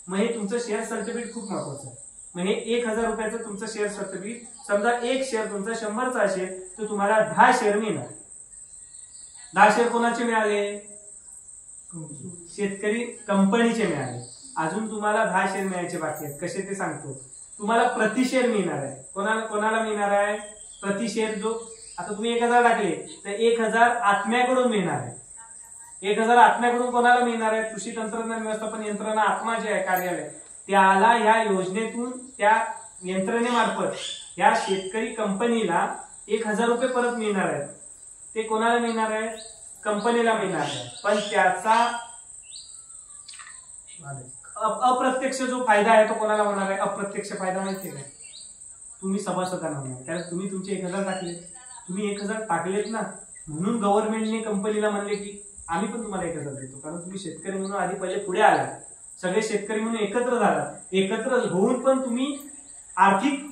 मग हे तुमचं शेअर सर्टिफिकेट खूप महत्वाचं आहे. म्हणजे 1000 रुपयाचं तुमचं शेअर सर्टिफिकेट, समजा 1 शेअर तुमचा 100चा असेल तर तुम्हाला 10 शेअर मिळणार. 10 शेअर कोणाचे मिळाले? शेतकरी कंपनीचे मिळाले. अजून तुम्हाला 10 शेअर मिळायचे बाकी आहेत. कसे ते सांगतो. तुम्हाला प्रतिशेअर मिळणार आहे. कोणाला मिळणार आहे प्रतिशेअर? जो आता तुम्ही 1000 टाकले तर 1000 आत्म्याकडून मिळणार आहे. 1000 आत्म्याकडून कोणाला मिळणार आहे? कृषी तंत्रज्ञान व्यवस्थापन यंत्रणा आत्मा जे आहे कार्यालय, त्याला या योजनेतून त्या यंत्रणेमार्फत या शेतकरी कंपनीला 1000 रुपये परत मिळणार आहेत. ते कोणाला मिळणार आहे? कंपनीला मिळणार आहे. पण त्याचा अप्रत्यक्ष जो फायदा आहे तो कोणाला होणार आहे? अप्रत्यक्ष फायदा माहितीये का? तुम्ही सभासदांना होणार. कारण तुम्ही तुमचे 1000 टाकले, तुम्ही 1000 टाकलेत ना, म्हणून गव्हर्नमेंटने कंपनीला म्हणले की आम्ही पण तुम्हाला 1000 देतो. कारण तुम्ही शेतकरी म्हणून आधी पहिले पुढे आला, सगळे शेतकरी म्हणून एकत्र झाला. एकत्र होऊन पण तुम्ही आर्थिक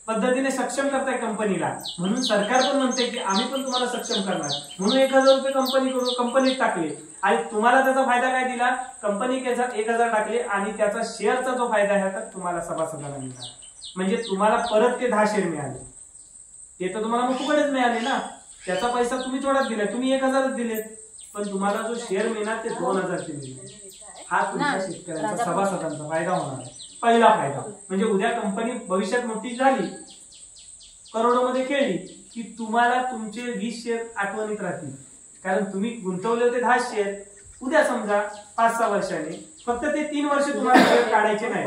पद्धतीने सक्षम करताय कंपनीला, म्हणून सरकार पण म्हणते की आम्ही पण तुम्हाला सक्षम करणार, म्हणून 1000 रुपये कंपनीत टाकले आणि तुम्हाला त्याचा फायदा काय दिला, कंपनी 1000 टाकले आणि त्याचा शेअरचा जो फायदा आहे तर तुम्हाला सभासदांना मिळाला, म्हणजे तुम्हाला परत ते 10 शेअर मिळाले, ते तर तुम्हाला मग फुकटच मिळाले ना, त्याचा पैसा तुम्ही थोडाच दिलाय, तुम्ही 1000च दिलेत, पण तुम्हाला जो शेअर मिळणार ते 2000 चे मिळणार, हा तुमच्या शेतकऱ्यांचा सभासदांचा फायदा होणार आहे, पहिला फायदा. म्हणजे उद्या कंपनी भविष्यात मोठी झाली, करोडोमध्ये खेळली की तुम्हाला तुमचे 20 शेअर आठवणीत राहतील, कारण तुम्ही गुंतवले होते 10 शेअर, उद्या समजा 5-6 वर्षांनी फक्त ते 3 वर्ष तुम्हाला शेअर काढायचे नाही,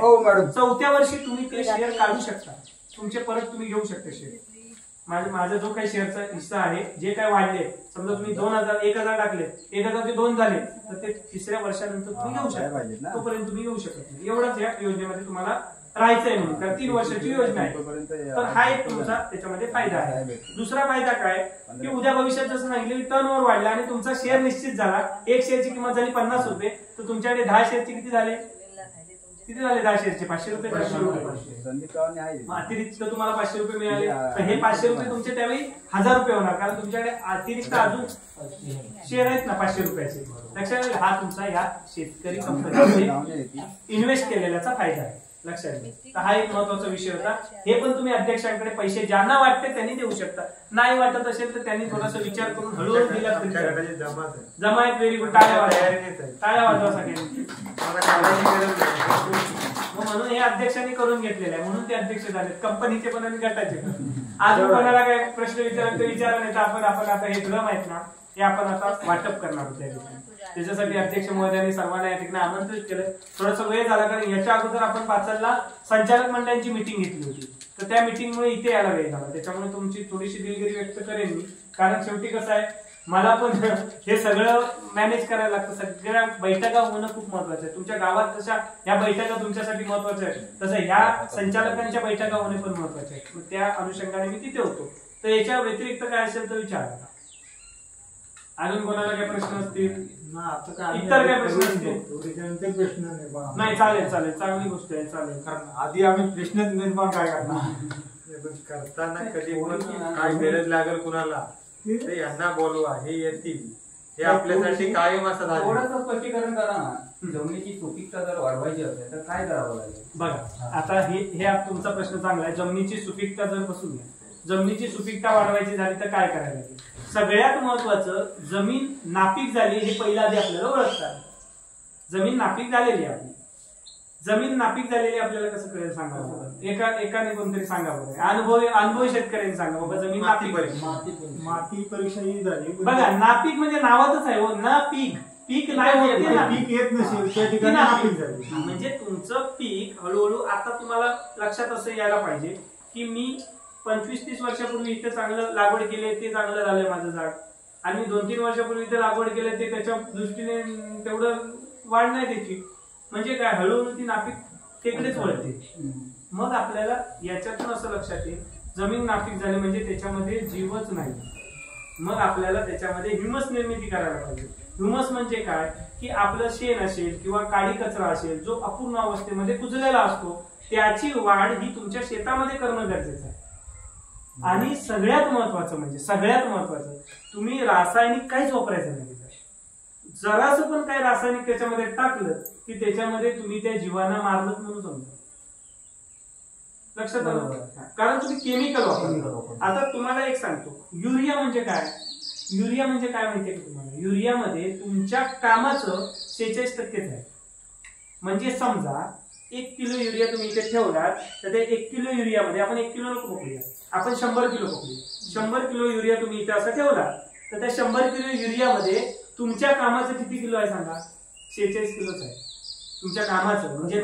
4थ्या वर्षी तुम्ही ते शेअर काढू शकता, तुमचे परत तुम्ही घेऊ शकता शेअर. माझा जो काही शेअरचा हिस्सा आहे, जे काय वाढले, समजा तुम्ही 1000 टाकले, 1000 ते 2 झाले, तर ते 3ऱ्या वर्षानंतर तुम्ही घेऊ शकता, तोपर्यंत तुम्ही घेऊ शकत नाही. एवढंच या योजनेमध्ये तुम्हाला राहायचंय म्हणून, कारण 3 वर्षाची योजना आहे, तर हा एक तुमचा त्याच्यामध्ये फायदा आहे. दुसरा फायदा काय की उद्या भविष्यात जसं सांगितलं टर्नओव्हर वाढला आणि तुमचा शेअर निश्चित झाला, एक शेअरची किंमत झाली 50 रुपये, तर तुमच्याकडे 10 शेअरचे किती झाले, 10 शेअरचे 500 रुपये, 500 रुपये अतिरिक्त तुम्हाला 500 रुपये मिळाले, तर हे 500 रुपये तुमचे त्यावेळी 1000 रुपये होणार, कारण तुमच्याकडे अतिरिक्त अजून शेअर आहेत ना 500 रुपयाचे. लक्षात हा तुमचा या शेतकरी कंपनीमध्ये इन्व्हेस्ट केलेल्याचा फायदा आहे, लक्षात घ्या. तर हा एक महत्वाचा विषय होता. हे पण तुम्ही अध्यक्षांकडे पैसे ज्यांना वाटते त्यांनी देऊ शकता, नाही वाटत असेल तर त्यांनी थोडासा विचार करून हळूहळू दिला तरी जमा आहेत. व्हेरी गुड, टाळ्या वाजवा सगळ्यांनी. म्हणून हे अध्यक्षांनी करून घेतलेले आहे, म्हणून ते अध्यक्ष झाले कंपनीचे पण आणि गटाचे पण. अजून कोणाला काय प्रश्न विचारा नाही तर आपण आता हे ड्रम आहेत ना, हे आपण आता वाटप करणार आहोत त्या ठिकाणी. त्याच्यासाठी अध्यक्ष महोदयांनी सर्वांना या ठिकाणी आमंत्रित केलं. थोडासा वेळ झाला, कारण याच्या अगोदर आपण पाचलला संचालक मंडळाची मीटिंग घेतली होती, तर त्या मीटिंगमुळे इथे यायला वेळ झाला, त्याच्यामुळे तुमची थोडीशी दिलगिरी व्यक्त करेन मी. कारण शेवटी कसं आहे, मला पण हे सगळं मॅनेज करायला लागतं, सगळ्या बैठका होणं खूप महत्वाचं आहे. तुमच्या गावात जशा ह्या बैठका तुमच्यासाठी महत्वाच्या आहेत, तसं ह्या संचालकांच्या बैठका होणे पण महत्वाचे आहेत. मग त्या अनुषंगाने मी तिथे होतो. तर याच्या व्यतिरिक्त काय असेल तर विचारा. अजून कोणाला काय प्रश्न असतील, इतर काय प्रश्न असतील? नाही, चालेल, चांगली गोष्ट आहे, चालेल. कारण आधी आम्ही प्रश्न निर्माण काय करताना कधी काय गरज लागेल कुणाला ते यांना बोलवा, हे येतील, हे आपल्यासाठी कायम असं झालं. थोडंसं स्पष्टीकरण करा ना, जमिनीची सुपीकता जर वाढवायची असेल तर काय करावं लागेल. बघा आता हे तुमचा प्रश्न चांगला आहे. जमिनीची सुपीकता जर बसून घ्या, जमिनीची सुपीकता वाढवायची झाली तर काय करायला लागेल. सगळ्यात महत्वाचं, जमीन नापीक झाली हे पहिला आधी आपल्याला ओळखतात. जमीन नापीक झालेली आहे आपली, जमीन नापीक झालेली आपल्याला कसं कळेल सांगा बघा. एकाने कोणतरी सांगा बघा, अनुभवी शेतकऱ्यांनी सांगा बाबा जमीन नापीक. माती परीक्षा ही झाली बघा, नापीक म्हणजे नावातच आहे हो, ना पीक, पीक नाही होते ना, पीक येत नसेल त्या ठिकाणी नापीक झाली. म्हणजे तुमचं पीक हळूहळू, आता तुम्हाला लक्षात असं यायला पाहिजे की मी 25-30 वर्षापूर्वी इथे चांगलं लागवड केली, ते चांगलं झालंय माझं झाड, आणि 2-3 वर्षापूर्वी इथे लागवड केलं ते त्याच्या दृष्टीने तेवढं वाढ नाही त्याची, म्हणजे काय हळूहळू ती नापीक तिकडेच वळते. मग आपल्याला याच्यातून असं लक्षात येईल, जमीन नापीक झाली म्हणजे त्याच्यामध्ये जीवच नाही, मग आपल्याला त्याच्यामध्ये ह्युमस निर्मिती करायला पाहिजे. ह्युमस म्हणजे काय की आपलं शेण असेल किंवा काळी कचरा असेल जो अपूर्ण अवस्थेमध्ये कुजलेला असतो, त्याची वाढ ही तुमच्या शेतामध्ये करणं गरजेचं आहे. आणि सगळ्यात महत्वाचं तुम्ही रासायनिक काहीच वापरायचं नाही. जरासं पण काही रासायनिक त्याच्यामध्ये टाकलं की त्याच्यामध्ये तुम्ही त्या जीवांना मारलं म्हणून समजा. लक्षात आलं, कारण तुम्ही केमिकल वापरता. आता तुम्हाला एक सांगतो, युरिया म्हणजे काय माहितीये का तुम्हाला. युरियामध्ये तुमच्या कामाचं 46% आहे. म्हणजे समजा 1 किलो युरिया तुम्ही इथे ठेवलात, तर ते 1 किलो युरियामध्ये आपण 1 किलो नको पकडूया, आपण 100 किलो पकडूया. 100 किलो युरिया तुम्ही इथे असं ठेवला, तर त्या 100 किलो युरियामध्ये तुमच्या कामाचं किती किलो आहे सांगा, 46 किलोच आहे तुमच्या कामाचं. म्हणजे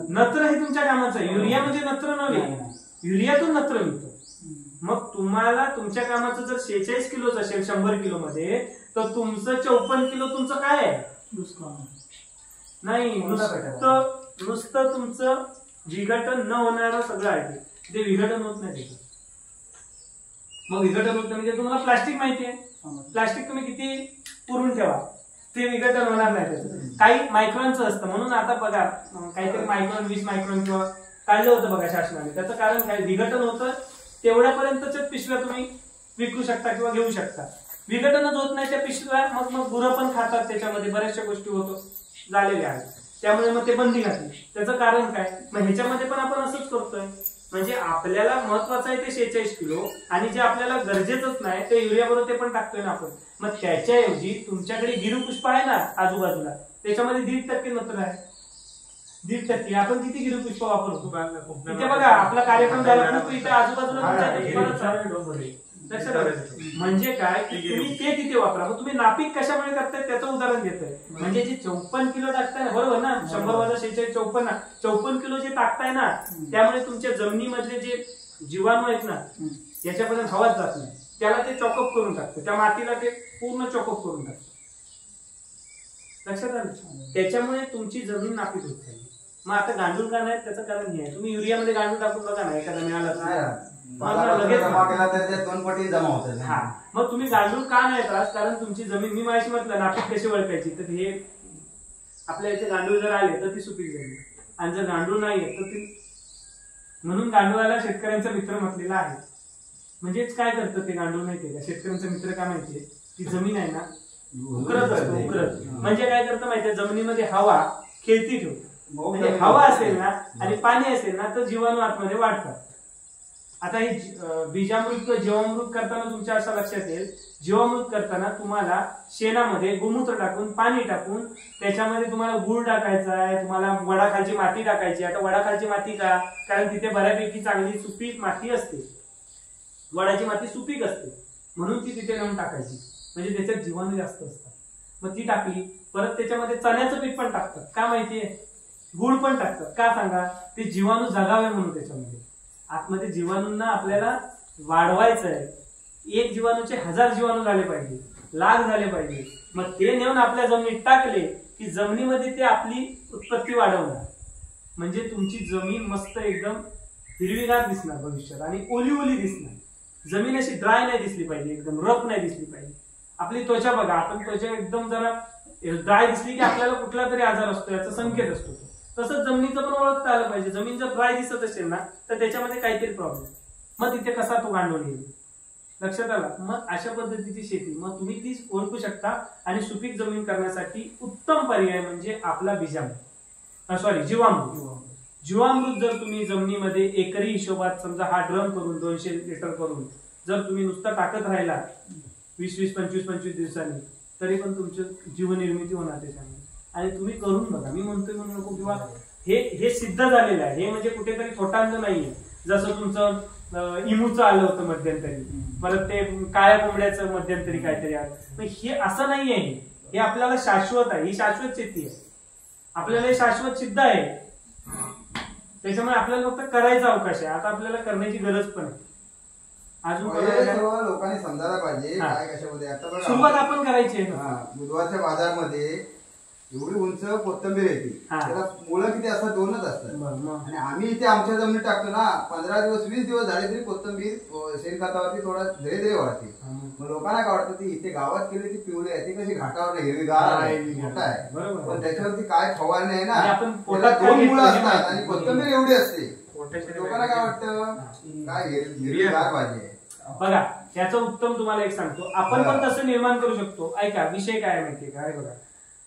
नत्र हे तुमच्या कामाचं आहे. युरिया म्हणजे नत्र नव्हे, युरियातून नत्र मिळतं. मग तुम्हाला तुमच्या कामाचं जर 46 किलोच असेल 100 किलो मध्ये, तर तुमचं 54 किलो तुमचं काय आहे, नाही, नुसतं तुमचं विघटन न होणारं सगळं आहे, ते विघटन होत नाही त्याचं. मग विघटन होत म्हणजे तुम्हाला प्लास्टिक माहिती आहे, प्लास्टिक तुम्ही किती पुरून ठेवा ते विघटन होणार नाही त्याचं. काही मायक्रॉनचं असतं, म्हणून आता बघा काहीतरी मायक्रॉन 20 मायक्रॉन किंवा काढलं होतं बघा शासनाने. त्याचं कारण काय, विघटन होतं तेवढ्यापर्यंतच पिशव्या तुम्ही विकू शकता किंवा घेऊ शकता. विघटनच होत नाही त्या पिशव्या, मग गुरं पण खातात, त्याच्यामध्ये बऱ्याचशा गोष्टी होतो झालेल्या आहेत. त्यामुळे मग ते बंदी घातली. त्याचं कारण काय, मग ह्याच्यामध्ये पण आपण असंच करतोय. म्हणजे आपल्याला महत्वाचं आहे ते 46 किलो आणि जे आपल्याला गरजेचंच नाही ते युरिया बरोबर ते पण टाकतोय ना आपण. मग त्याच्याऐवजी तुमच्याकडे गिरीपुष्प आहे ना आजूबाजूला, त्याच्यामध्ये 1.5% नत्र आहे. 1.5%. आपण किती गिरीपुष्प वापरतो इथे बघा. आपला कार्यक्रम झाला पण इथे आजूबाजूला म्हणजे काय, तुम्ही ते तिथे वापरा. मग तुम्ही नापीक कशामुळे करताय त्याचं उदाहरण देतोय. म्हणजे जे 54 किलो टाकताय ना, बरोबर ना, 100 वजा 46 54 किलो जे टाकताय ना, त्यामुळे तुमच्या जमिनीमधले जे जीवाणू आहेत ना याच्यापर्यंत हवाच जात नाही. त्याला ते चॉकअप करून टाकतं, त्या मातीला ते पूर्ण चॉकअप करून टाकतं. लक्षात आलं. त्याच्यामुळे तुमची जमीन नापीक होत नाही. मग आता गांडूळ का नाही, त्याचं कारण हे आहे. तुम्ही युरियामध्ये गांडूळ टाकून बघा ना, एखादा मिळाला लगेच जमा केला तर ते 2 पटी जमा होतात. हा, मग तुम्ही गांडूळ का नाही त्रास, कारण तुमची जमीन, मी माझी म्हटलं नापीक कशी ओळखायची, तर हे आपल्या इथे गांडूळ जर आले तर ती सुपीक झाली, आणि जर गांडूळ नाही येत तर ती, म्हणून गांडूळाला शेतकऱ्यांचा मित्र म्हटलेला आहे. म्हणजेच काय करतं ते गांडूळ माहितीये का, शेतकऱ्यांचा मित्र काय माहितीये, ती जमीन आहे ना उकरत असतो, उकरत. म्हणजे काय करतं माहितीये, जमिनीमध्ये हवा खेळती ठेवतो. म्हणजे हवा असेल ना आणि पाणी असेल ना तर जीवाणू आतमध्ये वाढतात. आता हे बीजामृत किंवा जीवामृत करताना तुमच्या असं लक्षात येईल, जीवामृत करताना तुम्हाला शेणामध्ये गोमूत्र टाकून, पाणी टाकून, त्याच्यामध्ये तुम्हाला गुळ टाकायचा आहे, तुम्हाला वडाखालची माती टाकायची. आता वडाखालची माती का, कारण तिथे बऱ्यापैकी चांगली सुपीक माती असते, वडाची माती सुपीक असते, म्हणून ती तिथे नेऊन टाकायची. म्हणजे त्याच्यात जीवाणू जास्त असतात. मग ती टाकली. परत त्याच्यामध्ये चण्याचं पीठ पण टाकतात. का माहितीये, गुळ पण टाकतात. का सांगा, ते जीवाणू जगावे म्हणून. त्याच्यामध्ये आतमध्ये जीवाणूंना आपल्याला वाढवायचं आहे. एक जीवाणूचे 1000 जीवाणू झाले पाहिजे, लाख झाले पाहिजे. मग ते नेऊन आपल्या जमिनीत टाकले की जमिनीमध्ये ते आपली उत्पत्ती वाढवणार. म्हणजे तुमची जमीन मस्त एकदम हिरवीगार दिसणार भविष्यात आणि ओली ओली दिसणार. जमीन अशी ड्राय नाही दिसली पाहिजे, एकदम रफ नाही दिसली पाहिजे. आपली त्वचा बघा, आपण त्वचा एकदम जरा ड्राय दिसली की आपल्याला कुठला तरी आजार असतो, याचा संकेत असतो. तसंच जमिनीचं पण ओळखता आलं पाहिजे. जमीन जर ड्राय दिसत असेल ना तर त्याच्यामध्ये काहीतरी प्रॉब्लेम. मग तिथे कसा तो गांडूळ येईल, लक्षात आला. मग अशा पद्धतीची शेती मग तुम्ही ती ओळखू शकता. आणि सुपीक जमीन करण्यासाठी उत्तम पर्याय म्हणजे आपला जीवामृत. जीवामृत जर तुम्ही जमिनीमध्ये एकरी हिशोबात, समजा हा ड्रम करून 200 लिटर करून जर तुम्ही नुसतं टाकत राहिला 20-20, 25-25 दिवसांनी, तरी पण तुमची जीवनिर्मिती होणार त्याच्यामध्ये. आणि तुम्ही करून बघा, मी म्हणतोय म्हणून नको, किंवा हे सिद्ध झालेलं आहे. हे म्हणजे कुठेतरी थोटांचं नाहीये. जसं तुमचं इमूचं आलं होतं मध्यंतरी, परत ते काळ्या कोंबड्याचं मध्यंतरी काहीतरी आलं. हे असं नाहीये. हे आपल्याला शाश्वत आहे. ही शाश्वत शेती आहे, आपल्याला हे शाश्वत सिद्ध आहे. त्याच्यामुळे आपल्याला फक्त करायचा अवकाश आहे. आता आपल्याला करण्याची गरज पण आहे. अजून लोकांनी समजायला पाहिजे काय कशामध्ये. आता सुरुवात आपण करायची आहे. बुधवारच्या बाजारमध्ये एवढी उंच कोथिंबीर येते, त्याला मुळं किती असतात, 2च असतात. आणि आम्ही इथे आमच्या जमिनीत टाकतो ना, 15 दिवस 20 दिवस झाले तरी कोथिंबीर शेणखतावरती थोडा धीरे धीरे वाढते. मग लोकांना काय वाटतं ती इथे गावात केली ती पिवळी आहे, ती कशी घाटावर हिरवीगार मोठा आहे, पण त्याच्यावरती काय फवारणी आहे ना, त्याला 2 मुळं असतात आणि कोथिंबीर एवढी असते. लोकांना काय वाटतं काय हिरवीगार भाजी आहे. बघा, याचं उत्तम तुम्हाला एक सांगतो. आपण पण तसं निर्माण करू शकतो. ऐका, विषय काय माहितीये काय, बघा,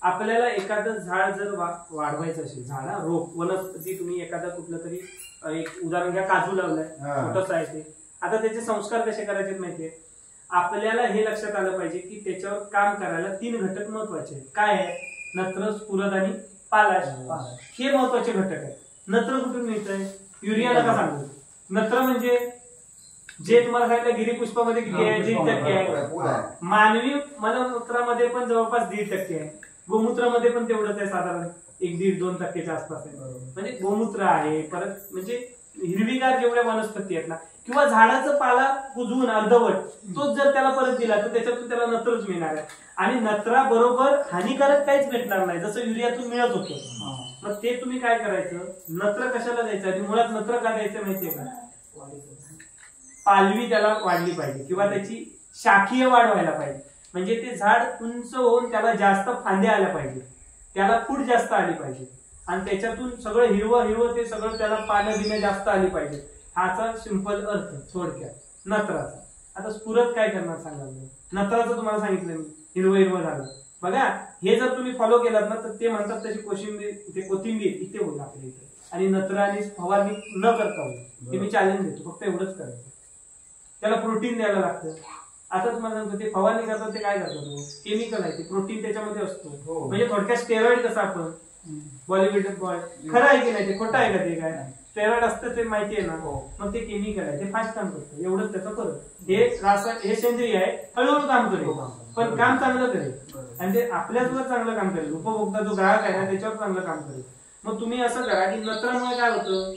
आपल्याला एखादं झाड जर वाढवायचं असेल, झाड रोप वनस्पती, तुम्ही एखादा कुठलं तरी एक उदाहरण घ्या, काजू लावलाय, छोटंसं आहे ते. आता त्याचे संस्कार कसे करायचे माहितीये, आपल्याला हे लक्षात आलं पाहिजे की त्याच्यावर काम करायला 3 घटक महत्वाचे आहेत. काय आहे, नत्र, स्फुरद आणि पालाश. हे महत्वाचे घटक आहेत. नत्र कुठून मिळतंय, युरियाला का सांगू. नत्र म्हणजे जे तुम्हाला सांगितलं गिरीपुष्पामध्ये किती आहे, 1.5% आहे. मानवी मलमूत्रामध्ये पण जवळपास 1.5% आहे. गोमूत्रामध्ये पण तेवढंच आहे, साधारण 1-1.5-2% आसपास आहे. म्हणजे गोमूत्र आहे. परत म्हणजे हिरवीगार जेवढ्या वनस्पती आहेत ना, किंवा झाडाचं पाला कुजवून अर्धवट तोच जर त्याला परत दिला तर त्याच्यातून त्याला नत्रच मिळणार आहे. आणि नत्राबरोबर हानिकारक काहीच भेटणार नाही, जसं युरियातून मिळत होतं. मग ते तुम्ही काय करायचं, नत्र कशाला द्यायचं आणि मुळात नत्र का द्यायचं माहितीये का, पालवी त्याला वाढली पाहिजे किंवा त्याची शाखीय वाढ व्हायला पाहिजे. म्हणजे ते झाड उंच होऊन त्याला जास्त फांद्या आल्या पाहिजे, त्याला फूट जास्त आली पाहिजे. आणि त्याच्यातून सगळं हिरवं ते सगळं त्याला पानं बिनं जास्त आली पाहिजे. हाचा सिंपल अर्थ थोडक्यात नत्राचा. आता स्फुरद काय करणार सांगा. नत्राचं तुम्हाला सांगितलं मी, हिरवं झालं बघा. हे जर तुम्ही फॉलो केलात ना तर ते म्हणतात तशी कोथिंबीर इथे होईल आपल्या इथे, आणि नत्र आणि फवारणी न करता होईल. ते मी चॅलेंज देतो, फक्त एवढंच करायचं. त्याला प्रोटीन द्यायला लागतं. आता तुम्हाला सांगतो ते फवारणी करतात ते काय करतात, केमिकल आहे ते, प्रोटीन त्याच्यामध्ये असतो. म्हणजे थोडक्यात स्टेरॉइड कसं आपण बॉलिवूड खरं आहे की नाही, ते खोटं आहे का ते काय स्टेरॉइड असतं ते माहिती आहे ना. मग ते केमिकल आहे, ते फास्ट काम करतं. एवढंच त्याचा फरक. हे सेंद्रिय आहे, हळूहळू काम करेल पण काम चांगलं करेल, आणि ते आपल्याचवर चांगलं काम करेल. उपभोक्ता जो ग्राहक आहे ना त्याच्यावर चांगलं काम करेल. मग तुम्ही असं करा की नत्रामुळे काय होतं,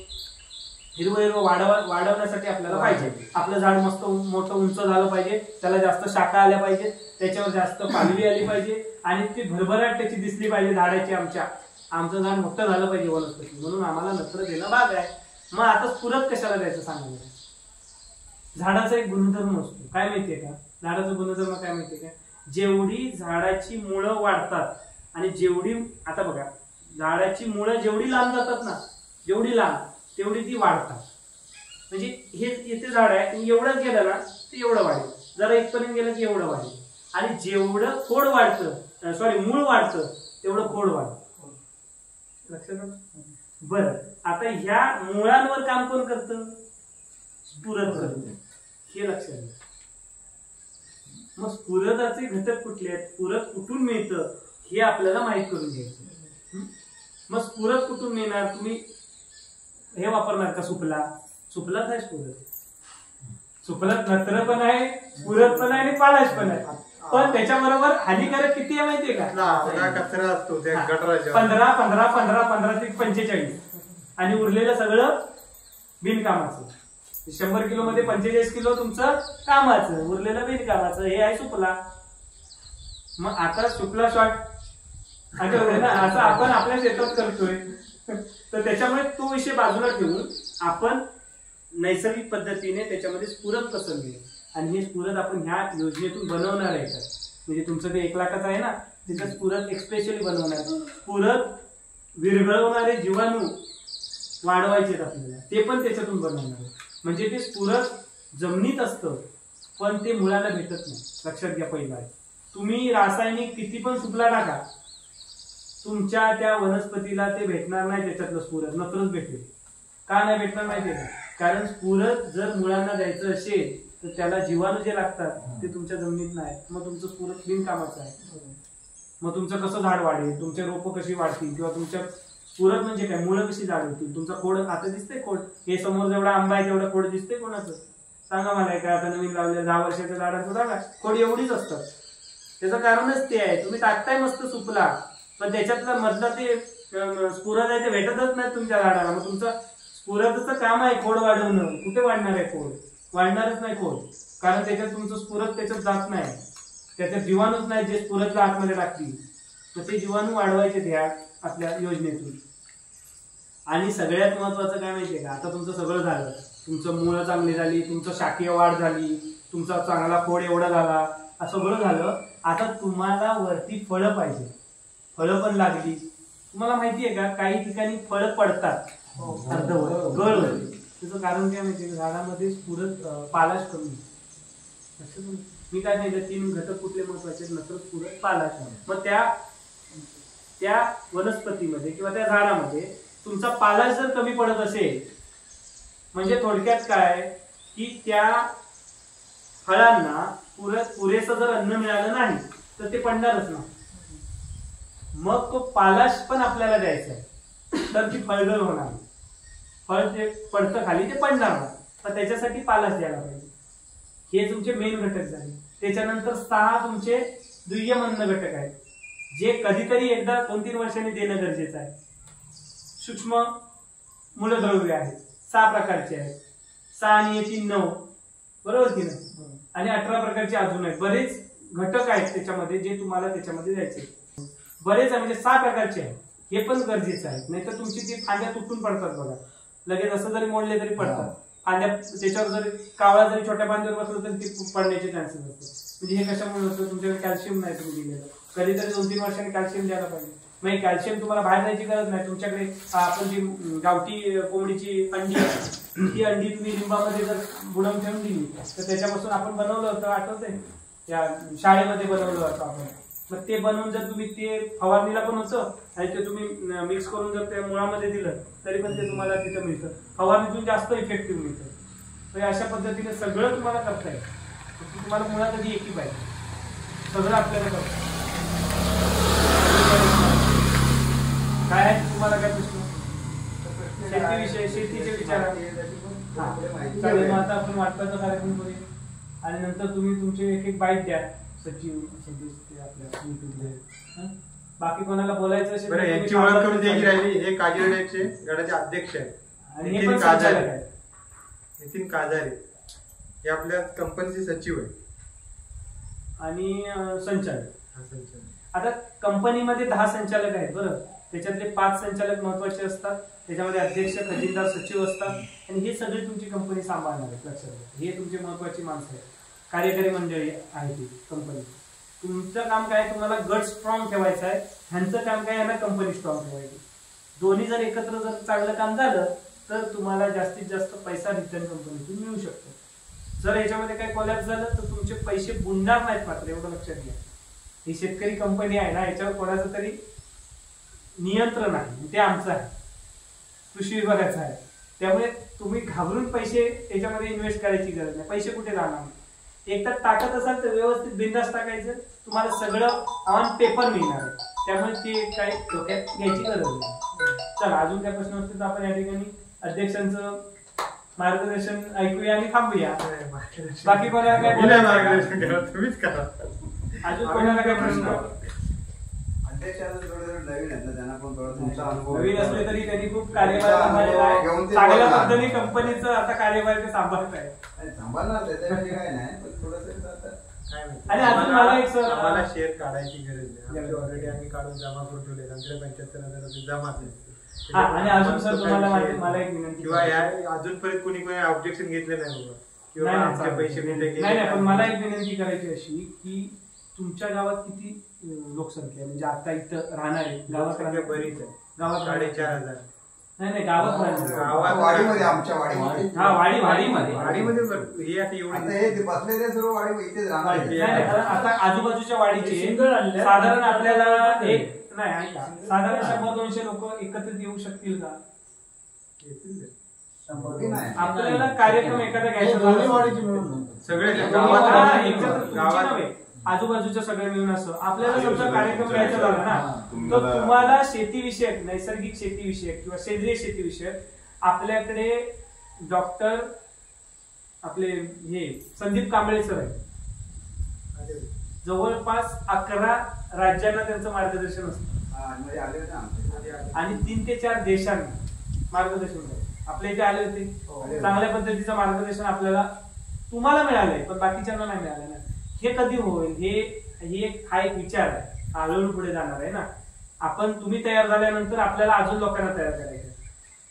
हिरवं वाढवण्यासाठी आपल्याला पाहिजे आपलं झाड मस्त मोठं उंच झालं पाहिजे, त्याला जास्त शाखा आल्या पाहिजे, त्याच्यावर जास्त पालवी आली पाहिजे, आणि ती भरभराट त्याची दिसली पाहिजे झाडाची. आमचं झाड मोठं झालं पाहिजे वनस्पती, म्हणून आम्हाला नत्र देणं भाग आहे. मग आता स्फुरद कशाला द्यायचं सांगा. झाडाचा एक गुणधर्म असतो, काय माहितीये का, झाडाचा गुणधर्म काय माहितीये का, जेवढी झाडाची मुळं वाढतात आणि जेवढी, आता बघा झाडाची मुळं जेवढी लांब जातात ना, जेवढी लांब तेवढी ती वाढतात. म्हणजे हे इथे झाड आहे, एवढंच गेलं ना ते एवढं वाढेल, जरा इथपर्यंत गेलं की एवढं वाढेल, आणि जेवढं खोड वाढतं, मूळ वाढतं तेवढं खोड वाढतं. लक्षात आलं. बरं, आता ह्या मुळांवर काम कोण करतं, स्फुरद करतं, हे लक्षात घ्या. मग स्फुरदाचे घटक कुठले आहेत, स्फुरद कुठून मिळतं हे आपल्याला माहित करून घ्यायचं. मग स्फुरद कुठून मिळणार, तुम्ही हे वापरणार का, सुफलात आहे स्फुरद. सुफलात नत्र पण आहे, स्फुरद पण आहे आणि पालाश पण आहे. पण त्याच्याबरोबर हानिकारक किती आहे माहितीये का, कचरा असतो त्या गटाराच्या 15 ते 45, आणि उरलेलं सगळं बिनकामाचं. 100 किलो मध्ये 45 किलो तुमचं कामाचं, उरलेलं बिनकामाचं. हे आहे सुफला. मग आता सुफला शॉर्ट ना, असं आपण आपल्या शेतात करतोय. तर त्याच्यामुळे तो विषय बाजूला ठेवून आपण नैसर्गिक पद्धतीने त्याच्यामध्ये स्फुरद कसं मिळेल, आणि हे स्फुरद आपण ह्या योजनेतून बनवणार आहे. म्हणजे तुमचं ते 1 लाखाचं आहे ना, तिथं स्फुरद एक्सपेशली बनवणार. स्फुरद विरघळवणारे जीवाणू वाढवायचे आपल्याला, ते पण त्याच्यातून बनवणार. म्हणजे ते स्फुरद जमिनीत असतं पण ते मुळाला भेटत नाही. लक्षात घ्या. पहिला तुम्ही रासायनिक किती पण सुफला टाका, तुमच्या त्या वनस्पतीला ते भेटणार नाही. त्याच्यातलं स्फुरद नत्रच भेटेल. का नाही भेटणार माहितीये का, कारण स्फुरद जर मुळांना द्यायचं असेल तर त्याला जीवाणू जे लागतात ते तुमच्या जमिनीत नाही. मग तुमचं स्फुरद बिनकामाचं आहे. मग तुमचं कसं झाड वाढेल, तुमचे रोपं कशी वाढतील, किंवा तुमच्या स्फुरद म्हणजे काय, मुळं कशी झाड होतील, तुमचा खोड आता दिसतंय खोड, हे समोर जेवढा आंबा आहे तेवढा खोड दिसतंय कोणाचं सांगा मला. काय आता नवीन लावलेल्या 10 वर्षाच्या झाडांचं सांगा, खोड एवढीच असतात. त्याचं कारणच ते आहे, तुम्ही टाकताय मस्त सुफला, पण त्याच्यातला मधला ते स्फुरद आहे ते भेटतच नाही तुमच्या झाडाला. मग तुमचं स्फुरदचं काम आहे खोड वाढवणं. कुठे वाढणार आहे खोड, वाढणारच नाही खोड, कारण त्याच्यात तुमचं स्फुरद त्याच्यात जात नाही, त्याच्यात जीवाणूच नाही जे स्फुरदला आतमध्ये टाकतील. तर ते जीवाणू वाढवायचे ह्या आपल्या योजनेतून. आणि सगळ्यात महत्वाचं काय माहितीये का, आता तुमचं सगळं झालं, तुमचं मुळं चांगली झाली, तुमचं शाखीय वाढ झाली, तुमचा चांगला खोड एवढा झाला, असं सगळं झालं. आता तुम्हाला वरती फळं पाहिजे, फळं पण लागली. तुम्हाला माहितीये का काही ठिकाणी फळं पडतात अर्धवट गळ होते. त्याचं कारण काय माहितीये, झाडामध्ये स्फुरद पालाश कमी. मी काय सांगितलं 3 घटक कुठले महत्वाचे, नत्र, स्फुरद, पालाश. मग त्या वनस्पतीमध्ये किंवा त्या झाडामध्ये तुमचा पालाश जर कमी पडत असेल, म्हणजे थोडक्यात काय की त्या फळांना पुरेसं जर अन्न मिळालं नाही तर ते पडणारच नाही. मग तो पालाश पण आपल्याला द्यायचा आहे, तर ती फळगळ होणार. फळ जे पडतं खाली ते पडणार नाही, तर त्याच्यासाठी पालाश द्यायला पाहिजे. हे तुमचे मेन घटक झाले. त्याच्यानंतर 6 तुमचे दुय्यम अन्न घटक आहेत, जे कधीतरी एकदा 2-3 वर्षांनी देणं गरजेचं आहे. सूक्ष्म मूलद्रव्य आहेत, 6 प्रकारचे आहेत. 6 आणि 3 9, बरोबर की नाही. आणि 18 प्रकारचे अजून आहेत. बरेच घटक आहेत त्याच्यामध्ये जे तुम्हाला त्याच्यामध्ये द्यायचे. बरेच म्हणजे 6 प्रकारचे आहेत. हे पण गरजेचं आहे, नाहीतर तुमची ती फांद्या तुटून पडतात बघा. लगेच असं जरी मोडले तरी पडतात फांद्या. त्याच्यावर जरी कावळा जरी छोट्या फांद्यावर बसलं तरी ते पडण्याचे चान्सेस असतात. म्हणजे हे कशामुळे होतं, तुमच्याकडे कॅल्शियम नाही तुम्ही दिलेलं. कधीतरी 2-3 वर्षांनी कॅल्शियम द्यायला पाहिजे. मग कॅल्शियम तुम्हाला बाहेर जायची गरज नाही. तुमच्याकडे आपण जी गावठी कोंबडीची अंडी ही अंडी तुम्ही लिंबामध्ये जर बुडवून ठेवून दिली तर त्याच्यापासून आपण बनवलं होतं, आठवतंय त्या शाळेमध्ये बनवलं होतं आपण. मग ते बनवून जर तुम्ही ते फवारणीला पण होतं आणि ते तुम्ही मिक्स करून जर त्या मुळामध्ये दिलं तरी पण ते तुम्हाला तिथं मिळतं. फवारणीतून जास्त इफेक्टिव्ह मिळतं. तर अशा पद्धतीने सगळं तुम्हाला करता येईल. तुम्हाला मुळात कधी एकी पाहिजे सगळं आपल्याला करता. काय आहे तुम्हाला काय प्रश्न? शेतीविषयी, शेतीचे विचार. चालेल, मग आता आपण वाटपाचा कार्यक्रम करूया आणि नंतर तुम्ही तुमचे एक एक बाईट द्या. सचिव आपल्या बाकी कोणाला बोलायचं असेल बरं, यांची ओळख करून द्यायची राहिली. हे काजिरड्याचे गटाचे अध्यक्ष आहेत आणि हे पण संचालक आहेत नितीन काजारे. हे आपल्या कंपनीचे सचिव आहे आणि संचालक. आता कंपनीमध्ये 10 संचालक आहेत बरं. त्याच्यातले 5 संचालक महत्वाचे असतात. त्याच्यामध्ये अध्यक्ष, खजिनदार, सचिव असतात आणि हे सगळे तुमची कंपनी सांभाळणार आहेत. लक्षात घ्या, हे तुमचे महत्वाची माणसं आहेत. कार्यकारी मंडळी आहे ती कंपनी. तुमचं काम काय, तुम्हाला गट स्ट्रॉंग ठेवायचं आहे. ह्यांचं काम काय, यांना कंपनी स्ट्रॉंग ठेवायची. दोन्ही जर एकत्र जर चांगलं काम झालं तर तुम्हाला जास्तीत जास्त पैसा रिटर्न कंपनीतून मिळू शकतो. जर याच्यामध्ये काही कोलॅप्स झालं तर तुमचे पैसे बुडणार नाहीत मात्र, एवढं लक्षात घ्या. ही शेतकरी कंपनी आहे ना, याच्यावर कोणाचं तरी नियंत्रण आहे, ते आमचं आहे, कृषी विभागाचं आहे. त्यामुळे तुम्ही घाबरून पैसे याच्यामध्ये इन्व्हेस्ट करायची गरज नाही. पैसे कुठे जाणार? एकतर टाकत असाल तर व्यवस्थित बिंदास टाकायचं, तुम्हाला सगळं ऑन पेपर मिळणार आहे. त्यामुळे ते काही डोक्यात घ्यायची गरज नाही. चला, अजून काय प्रश्न असतील तर आपण या ठिकाणी अध्यक्षांचं मार्गदर्शन ऐकूया आणि थांबूया. बाकी कोणाला काय तुम्हीच करा. अजून कोणाला काय प्रश्न? नवीन असले तरी त्यांनी खूप कार्यभार सांभाळलेला आहे. चांगल्या पद्धतीने कंपनीचं आता कार्यभार ते सांभाळत आहे. आणि अजून मला एक सर, आम्हाला शेअर काढायची गरज नाही. ऑलरेडी आम्ही काढून जमा करून ठेवले. 75,000 जमा झाले. आणि अजून सर तुम्हाला मला एक विनंती, किंवा अजूनपर्यंत कोणी ऑब्जेक्शन घेतले नाही बाबा किंवा आमचे पैसे नाही, पण मला एक विनंती करायची अशी की तुमच्या गावात किती लोकसंख्या, म्हणजे आता इथं राहणारे गावात बरीच आहे. गावात 4,500. नाही गावात वाडीमध्ये, आमच्या वाडीमध्ये. हा वाडीमध्ये हे आता एवढे बसलेले सर्व वाडी इथेच राहणार. आता आजूबाजूच्या वाडीचे साधारण आपल्याला एक नाही साधारण 100-200 लोक एकत्रित येऊ शकतील का? आपल्याला कार्यक्रम एखादा घ्यायचा सगळे गावात आजूबाजूच्या सगळे मिळून असं आपल्याला समजा कार्यक्रम घ्यायचा झाला ना, तर तुम्हाला शेतीविषयक, नैसर्गिक शेतीविषयक किंवा सेंद्रिय शेतीविषयक आपल्याकडे डॉक्टर आपले हे संदीप कांबळे सर आहे. जवळपास 11 राज्यांना त्यांचं मार्गदर्शन असतं आणि 3 ते 4 देशांना मार्गदर्शन करतं. आपल्या इथे आले होते, चांगल्या पद्धतीचं मार्गदर्शन आपल्याला तुम्हाला मिळालंय पण बाकीच्यांना नाही मिळालं ना. हे कधी होईल? हे हा एक विचार आहे, हळूहळू पुढे जाणार आहे ना. आपण तुम्ही तयार झाल्यानंतर आपल्याला अजून लोकांना तयार करायचं.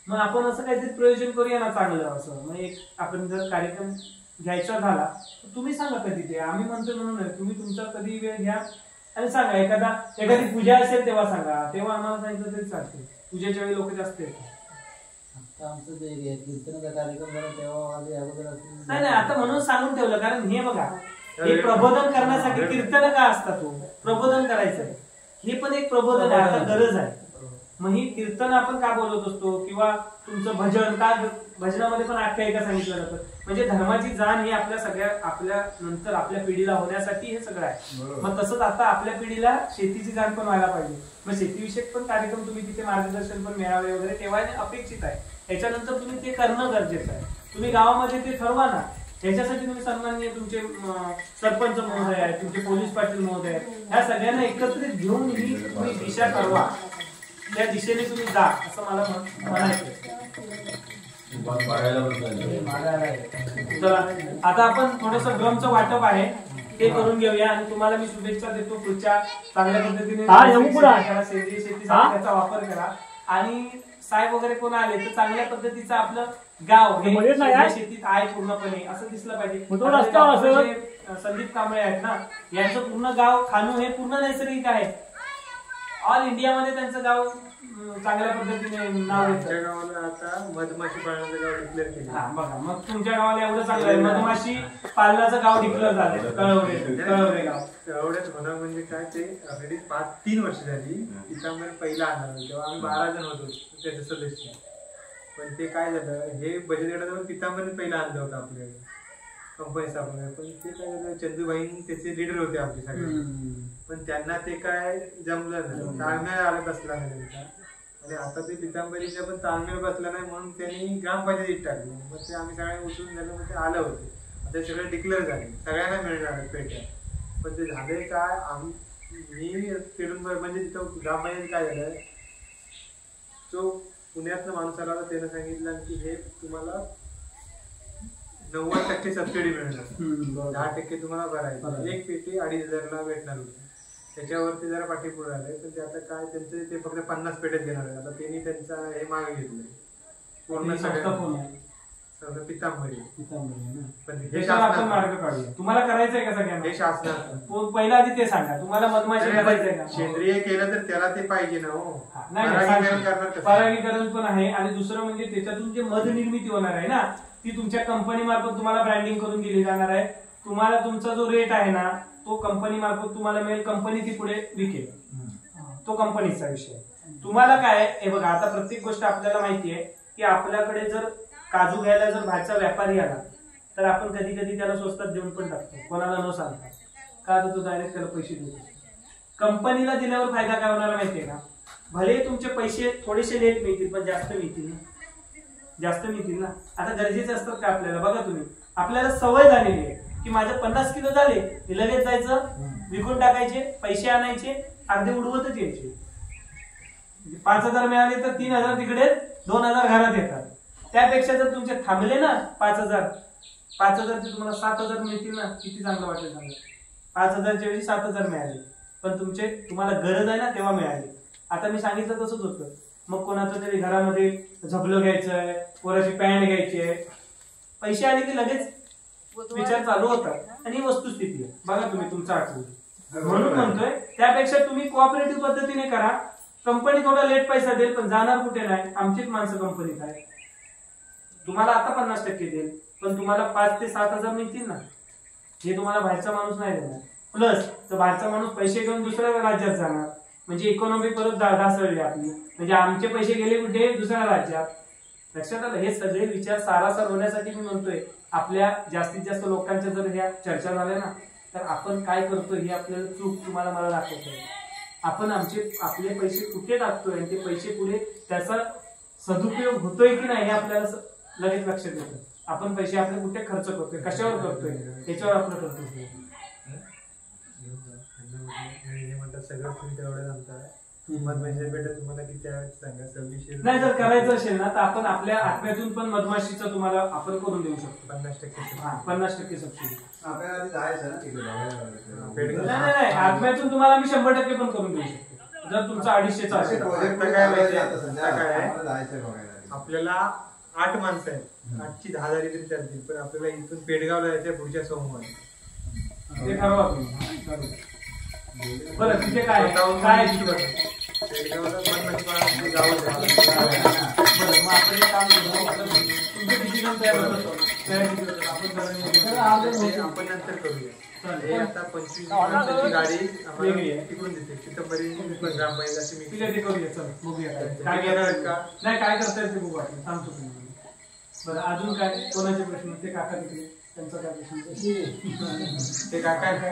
मग आपण असं काहीतरी प्रयोजन करूया ना चांगलं असं. मग एक आपण जर कार्यक्रम घ्यायचा झाला तर तुम्ही सांगा कधी ते, आम्ही म्हणतो म्हणून तुम्ही तुमचा कधी वेळ घ्या आणि सांगा. एखादी पूजा असेल तेव्हा सांगा, तेव्हा आम्हाला सांगितलं तरी चालते. पूजेच्या वेळी लोक जास्त येतात. नाही आता म्हणून सांगून ठेवलं, कारण हे बघा हे प्रबोधन करण्यासाठी कीर्तन का असतात, प्रबोधन करायचं हे पण एक प्रबोधन आहे. आता गरज आहे. मग ही कीर्तन आपण का बोलत असतो किंवा तुमचं भजन का, भजनामध्ये पण आख्यायिका सांगितलं जातं. म्हणजे धर्माची जाण ही आपल्या सगळ्या आपल्या नंतर आपल्या पिढीला होण्यासाठी हे सगळं आहे. मग तसंच आता आपल्या पिढीला शेतीची जाण पण व्हायला पाहिजे. मग शेतीविषयक पण कार्यक्रम तुम्ही तिथे मार्गदर्शन पण मेळावे वगैरे ठेवायला अपेक्षित आहे. याच्यानंतर तुम्ही ते करणं गरजेचं आहे. तुम्ही गावामध्ये ते ठरवा ना. याच्यासाठी तुम्ही सन्माननीय तुमचे सरपंच महोदय आहेत, तुमचे पोलीस पाटील महोदय आहेत, ह्या सगळ्यांना एकत्रित घेऊन ही तुम्ही दिशा ठरवा. त्या दिशेने तुम्ही जा असं मला म्हणायचं. आता आपण थोडस ड्रमचं वाटप आहे ते करून घेऊया आणि तुम्हाला मी शुभेच्छा देतो. पुढच्या चांगल्या पद्धतीने सेंद्रिय शेतीचा त्याचा वापर करा. आणि साहेब वगैरे कोण आले तर चांगल्या पद्धतीचं आपलं गाव हे शेतीत आहे पूर्णपणे असं दिसलं पाहिजे. संदीप कांबळे आहेत ना, यांचं पूर्ण गाव खानू हे पूर्ण नैसर्गिक आहे. ऑल इंडियामध्ये त्यांचं गाव चांगल्या पद्धतीने नाव येतं. आमच्या गावाला आता मधमाशी पाळण्याचं गाव डिक्लेअर केलं. हा बघा, मग तुमच्या गावाला एवढं चांगलं आहे, मधमाशी पालनाचं गाव डिक्लेअर झालं. कळवणे गाव एवढ्याच होणार म्हणजे काय, ते ऑलरेडी 3 वर्ष झाली पितांबरी पहिला आणणार तेव्हा आम्ही 12 जण होतो त्याचे सदस्य. पण ते काय झालं, हे बचत गटाचं पितांबरी पहिला आणलं होतं आपल्याकडे कंपनी स्थापन. पण ते काय झालं, चंदूबाई त्याचे लीडर होते आपले सगळे, पण त्यांना ते काय जमलं नाही, ताळमेळ आला बसला नाही त्यांचा. आणि आता ते पितांबरीच्या पण ताळमेळ बसला नाही म्हणून त्यांनी ग्रामपंचायतीत टाकले. मग ते आम्ही सगळे उचलून झालं, मग ते आलं होते. आता सगळे डिक्लेअर झाले, सगळ्यांना मिळणार पेट्या. पण ते झाले काय, मी तिकडून म्हणजे तिथं ग्रामपंचायत काय झालं, जो पुण्यातनं माणूस आला होता त्यानं सांगितलं की हे तुम्हाला 90% सबसिडी मिळणार, 10% तुम्हाला भरायचं, एक पेटी 2,500ला भेटणार होती. त्याच्यावरती जरा पाठीपुढे आले. तर ते आता काय त्यांचे ते फक्त 50 पेट्यात घेणार आहे. आता त्यांनी त्यांचा हे मागे घेतलं पूर्ण सगळं पितांबरी. पण हे आपण मार्ग काढूया. तुम्हाला करायचंय का सगळ्यांना? हे शासनाचं पहिला आधी ते सांगा, तुम्हाला मधमाशी करायचंय का? सेंद्रिय केलं तर त्याला ते पाहिजे ना. हो, परागीकरण पण आहे. आणि दुसरं म्हणजे त्याच्यातून जे मध निर्मिती होणार आहे ना, ती तुमच्या कंपनी मार्फत तुम्हाला ब्रँडिंग करून दिली जाणार आहे. तुम्हाला तुमचा जो रेट आहे ना तो कंपनी मार्फत तुम्हाला मिळेल, कंपनी ती पुढे विकेल, तो कंपनीचा विषय. तुम्हाला काय हे बघा, आता प्रत्येक गोष्ट आपल्याला माहिती आहे की आपल्याकडे जर काजू घ्यायला जर बाहेरचा व्यापारी आला तर आपण कधी कधी त्याला स्वस्तात देऊन पण टाकतो, कोणाला न सांगता. का तर तो डायरेक्ट त्याला पैसे देतो. कंपनीला दिल्यावर फायदा काय होणार माहितीये का, भले तुमचे पैसे थोडेसे लेट मिळतील पण जास्त मिळतील ना, जास्त मिळतील ना. आता गरजेचे असतात का आपल्याला, बघा तुम्ही, आपल्याला सवय झालेली आहे की माझे 50 किलो झाले की लगेच जायचं, विकून टाकायचे, पैसे आणायचे, अर्धे उडवतच यायचे. 5,000 मिळाले तर 3,000 तिकडे, 2,000 घरात येतात. त्यापेक्षा जर तुमचे थांबले ना 5,000 ते तुम्हाला 7,000 मिळतील ना, किती चांगलं वाटेल सांगा. 5,000च्या ऐवजी 7,000 मिळाले, पण तुम्हाला गरज आहे ना तेव्हा मिळाले. आता मी सांगितलं तसंच होतं. मग कोणाचं तरी घरामध्ये झबलं घ्यायचंय, कोणाची पॅन्ट घ्यायची आहे, पैसे आले की लगेच विचार चालू होतात. आणि ही वस्तुस्थिती आहे, बघा तुम्ही तुमचं आठवण. म्हणून म्हणतोय त्यापेक्षा तुम्ही कोऑपरेटिव्ह पद्धतीने करा. कंपनी थोडा लेट पैसा देईल पण जाणार कुठे नाही, आमचीच माणसं कंपनीत आहे. तुम्हाला आता 50% देईल पण तुम्हाला 5,000 ते 7,000 मिळतील ना, हे तुम्हाला बाहेरचा माणूस नाही देणार. प्लस तर बाहेरचा माणूस पैसे घेऊन दुसऱ्या राज्यात जाणार, म्हणजे इकॉनॉमी परत ढासळली आपली, म्हणजे आमचे पैसे गेले कुठे, दुसऱ्या राज्यात. लक्षात आलं. हे सगळे विचार सारासार होण्यासाठी मी म्हणतोय आपल्या जास्तीत जास्त लोकांच्या जर ह्या चर्चा झाल्या ना तर आपण काय करतोय हे आपल्याला चूक तुम्हाला मला दाखवतोय. आपण आपले पैसे कुठे टाकतोय आणि ते पैसे पुढे त्याचा सदुपयोग होतोय की नाही हे आपल्याला लगेच लक्षात येतं. आपण पैसे आपले कुठे खर्च करतोय, कशावर करतोय, त्याच्यावर आपलं करतोय. म्हणतात सगळं तुम्ही तेवढं सांगता, मधमाशी पेट्या तुम्हाला किती सांगा, 2600 नाही. जर करायचं असेल ना तर आपण आपल्या आत्म्यातून पण मधमाशीचं तुम्हाला आपण करून देऊ शकतो. 50% सबसिडी. आपल्याला जायचं ना तिकडे, नाही, आत्म्यातून तुम्हाला मी 100% पण करून देऊ शकतो जर तुमचा 250चा असेल. आपल्याला 8 माणसं आहेत, 8ची 10 झाली तरी चालतील, पण आपल्याला इथून पेडगावला जायचं पुढच्या सोमवारी. ते ठरवा तुम्ही. बरं तिथे काय पेडगावला मधमाशी पाळण्याचं गाव आहे. बरं मग आपण एक काम करू, तुमचं डिसिजन तयार होतं आपण नंतर करूया. हे आता 25 गाडी तिकडून देते पितांबरी ग्रामपंचायत अशी मी ते करूया. चल बघूया काय घेणार का नाही, काय करता येईल ते बघू आपण, सांगतो तुम्ही. बरं अजून काय, कोणाचे प्रश्न? ते काका तिकडे, त्यांचा काय प्रश्न? ते काका काय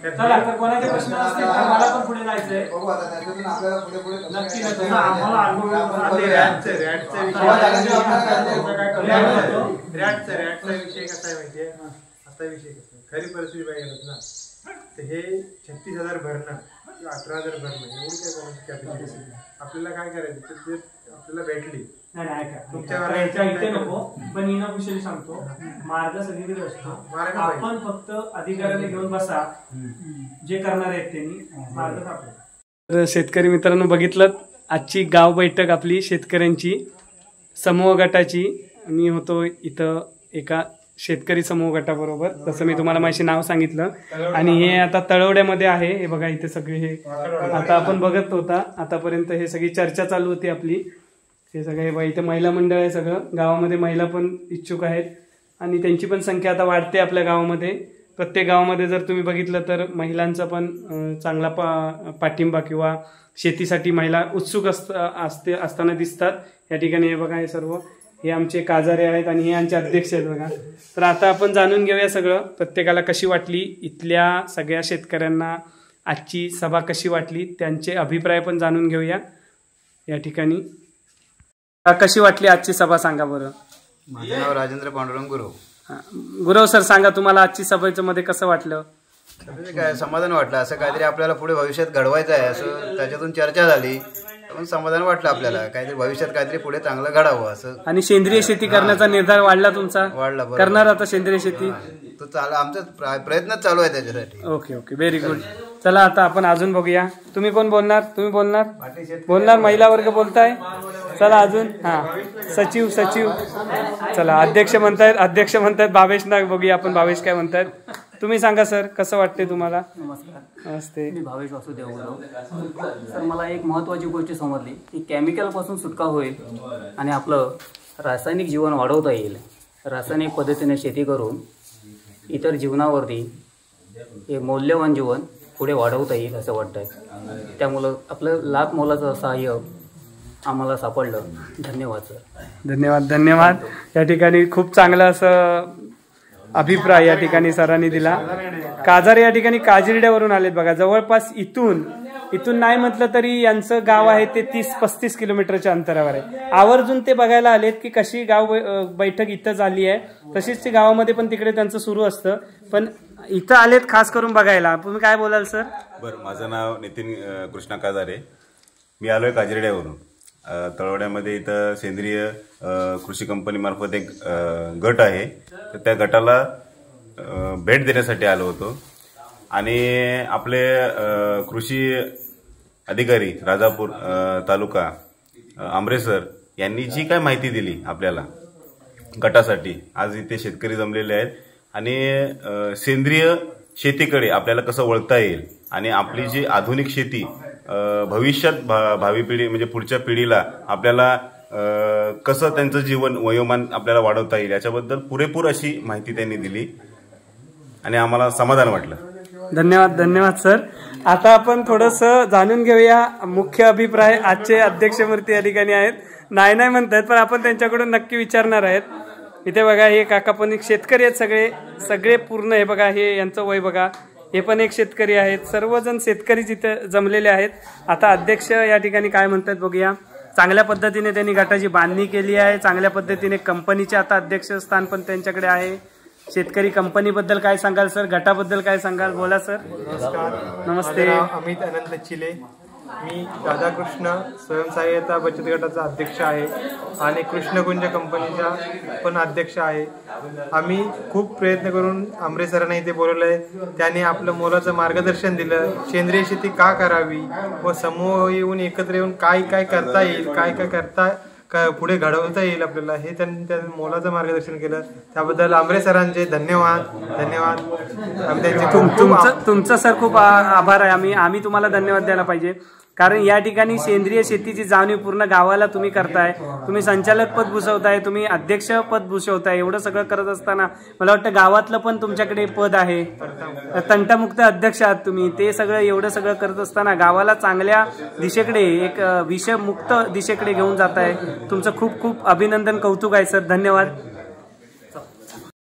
चला तर कोणाचे प्रश्न असतील तर मला पण पुढे जायचंय. बघू आता त्याच्यातून आपल्याला पुढे पुढे नक्की आम्हाला रॅटचा विषय कसा आहे माहितीये. आता विषय कसा खरी परिस्थिती पाहिजे ना, तर हे 36,000 भरणं, 18,000 भरणं एवढी काय कोणाची कॅपॅसिटी. आपल्याला काय करायचं, ते आपल्याला भेटली तुमच्या इथे नको, पण इनऑफिशियली सांगतो मार्ग सगळीकडे असतो. आपण फक्त अधिकाऱ्याने घेऊन बसा, जे करणार आहेत त्यांनी मार्ग सापडेल. तर शेतकरी मित्रांनो बघितलं आजची गाव बैठक आपली शेतकऱ्यांची समूह गटाची. मी होतो इथं एका शेतकरी समूह गटाबरोबर, जसं मी तुम्हाला माझे नाव सांगितलं. आणि हे आता तळवड्यामध्ये आहे. हे बघा इथे सगळे हे आता आपण बघत होता आतापर्यंत हे सगळी चर्चा चालू होती आपली. हे सगळे बघा इथे महिला मंडळ आहे. सगळं गावामध्ये महिला पण इच्छुक आहेत आणि त्यांची पण संख्या आता वाढते आपल्या गावामध्ये. प्रत्येक गावामध्ये जर तुम्ही बघितलं तर महिलांचा पण चांगला पाठिंबा किंवा शेतीसाठी महिला उत्सुक असताना दिसतात या ठिकाणी. हे बघा हे सर्व हे आमचे काजारे आहेत आणि हे आमचे अध्यक्ष आहेत बघा. तर आता आपण जाणून घेऊया सगळं प्रत्येकाला कशी वाटली, इथल्या सगळ्या शेतकऱ्यांना आजची सभा कशी वाटली, त्यांचे अभिप्राय पण जाणून घेऊया या ठिकाणी. कशी वाटली आजची सभा सांगा बरं. माझं नाव राजेंद्र पांडुरंग गुरव. गुरव सर सांगा, तुम्हाला आजची सभेच्या मध्ये कसं वाटलं? काय समाधान वाटलं. असं काहीतरी आपल्याला पुढे भविष्यात घडवायचं आहे असं त्याच्यातून चर्चा झाली, पण समाधान वाटलं आपल्याला. काहीतरी भविष्यात काहीतरी पुढे चांगलं घडावं असं. आणि सेंद्रिय शेती करण्याचा निर्धार वाढला तुमचा? वाढला. करणार आता सेंद्रिय शेती? तो आमचा प्रयत्न चालू आहे त्याच्यासाठी. Okay okay, very good. चला आता आपण अजून बघूया. तुम्ही कोण बोलणार? तुम्ही बोलणार महिला वर्ग बोलताय. चला अजून. सचिव चला. अध्यक्ष म्हणतायत भावेश नाग. बघूया आपण भावेश काय म्हणतायत. तुम्ही सांगा सर, कसं वाटते तुम्हाला? नमस्ते, मी भावेश वासुदेव बोलतो. सर, मला एक महत्त्वाची गोष्ट समजली की केमिकलपासून सुटका होईल आणि आपलं रासायनिक जीवन वाढवता येईल. रासायनिक पद्धतीने शेती करून इतर जीवनावरती हे मौल्यवान जीवन पुढे वाढवता येईल असं वाटतंय. त्यामुळं आपलं लाख मोलाचं सहाय्य आम्हाला सापडलं. धन्यवाद सर. धन्यवाद. या ठिकाणी खूप चांगलं असं अभिप्राय या ठिकाणी सरांनी दिला. काजारे या ठिकाणी काजिरड्यावरून आलेत बघा. जवळपास इथून नाही म्हटलं तरी यांचं गाव आहे ते 30-35 किलोमीटरच्या अंतरावर आहे. आवर्जून ते बघायला आलेत की कशी गाव बैठक इथं झाली आहे. तशीच ते गावामध्ये पण तिकडे त्यांचं सुरू असतं, पण इथं आलेत खास करून बघायला. तुम्ही काय बोलाल सर? बरं, माझं नाव नितीन कृष्णा काजारे. मी आलोय काजिरड्यावरून. तळवड्यामध्ये इथं सेंद्रिय कृषी कंपनीमार्फत एक गट आहे, तर त्या गटाला भेट देण्यासाठी आलो होतो. आणि आपले कृषी अधिकारी राजापूर तालुका आंबरे सर यांनी जी काय माहिती दिली आपल्याला गटासाठी, आज इथे शेतकरी जमलेले आहेत आणि सेंद्रिय शेतीकडे आपल्याला कसं वळता येईल आणि आपली जी आधुनिक शेती भविष्यात भावी पिढी म्हणजे पुढच्या पिढीला आपल्याला कसं त्यांचं जीवन वयोमान आपल्याला वाढवता येईल याच्याबद्दल पुरेपूर अशी माहिती त्यांनी दिली आणि आम्हाला समाधान वाटलं. धन्यवाद सर. आता आपण थोडंसं जाणून घेऊया मुख्य अभिप्राय. आजचे अध्यक्षमूर्ती या ठिकाणी आहेत. नाही म्हणतात, पण आपण त्यांच्याकडून नक्की विचारणार आहेत. इथे बघा हे काका पण एक शेतकरी आहेत. सगळे पूर्ण. हे बघा हे यांचं वय बघा. हे पण एक शेतकरी आहेत. सर्वजण शेतकरी जिथे जमलेले आहेत. आता अध्यक्ष या ठिकाणी काय म्हणतात बघूया. चांगल्या पद्धतीने त्यांनी गटाची बांधणी केली आहे. चांगल्या पद्धतीने कंपनीचे आता अध्यक्षस्थान पण त्यांच्याकडे आहे. शेतकरी कंपनीबद्दल काय सांगाल सर? गटाबद्दल काय सांगाल? बोला सर. नमस्ते. अमित अनंत चिले. मी राधाकृष्ण स्वयंसहाय्यता बचत गटाचा अध्यक्ष आहे आणि कृष्णकुंज कंपनीचा पण अध्यक्ष आहे. आम्ही खूप प्रयत्न करून आंबरे सरांना इथे बोलवलंय. त्यांनी आपलं मोलाचं मार्गदर्शन दिलं. सेंद्रिय शेती का करावी व समूह येऊन एकत्र येऊन काय करता येईल, काय पुढे घडवता येईल आपल्याला, हे त्यांनी मोलाचं मार्गदर्शन केलं. त्याबद्दल आंबरे सरांचे धन्यवाद. तुमचं सर खूप आभार आहे. आम्ही तुम्हाला धन्यवाद द्यायला पाहिजे, कारण या ठिकाणी सेंद्रिय शेतीची जाणीव पूर्ण गावाला तुम्ही करताय. तुम्ही संचालक पद भूषवताय, तुम्ही अध्यक्ष पद भूषवताय. एवढं सगळं करत असताना मला वाटतं गावातलं पण तुमच्याकडे पद आहे. तंटामुक्त अध्यक्ष आहात तुम्ही. ते सगळं एवढं सगळं करत असताना गावाला चांगल्या दिशेकडे, एक विषमुक्त दिशेकडे घेऊन जाताय. तुमचं खूप खूप अभिनंदन, कौतुक आहे सर. धन्यवाद.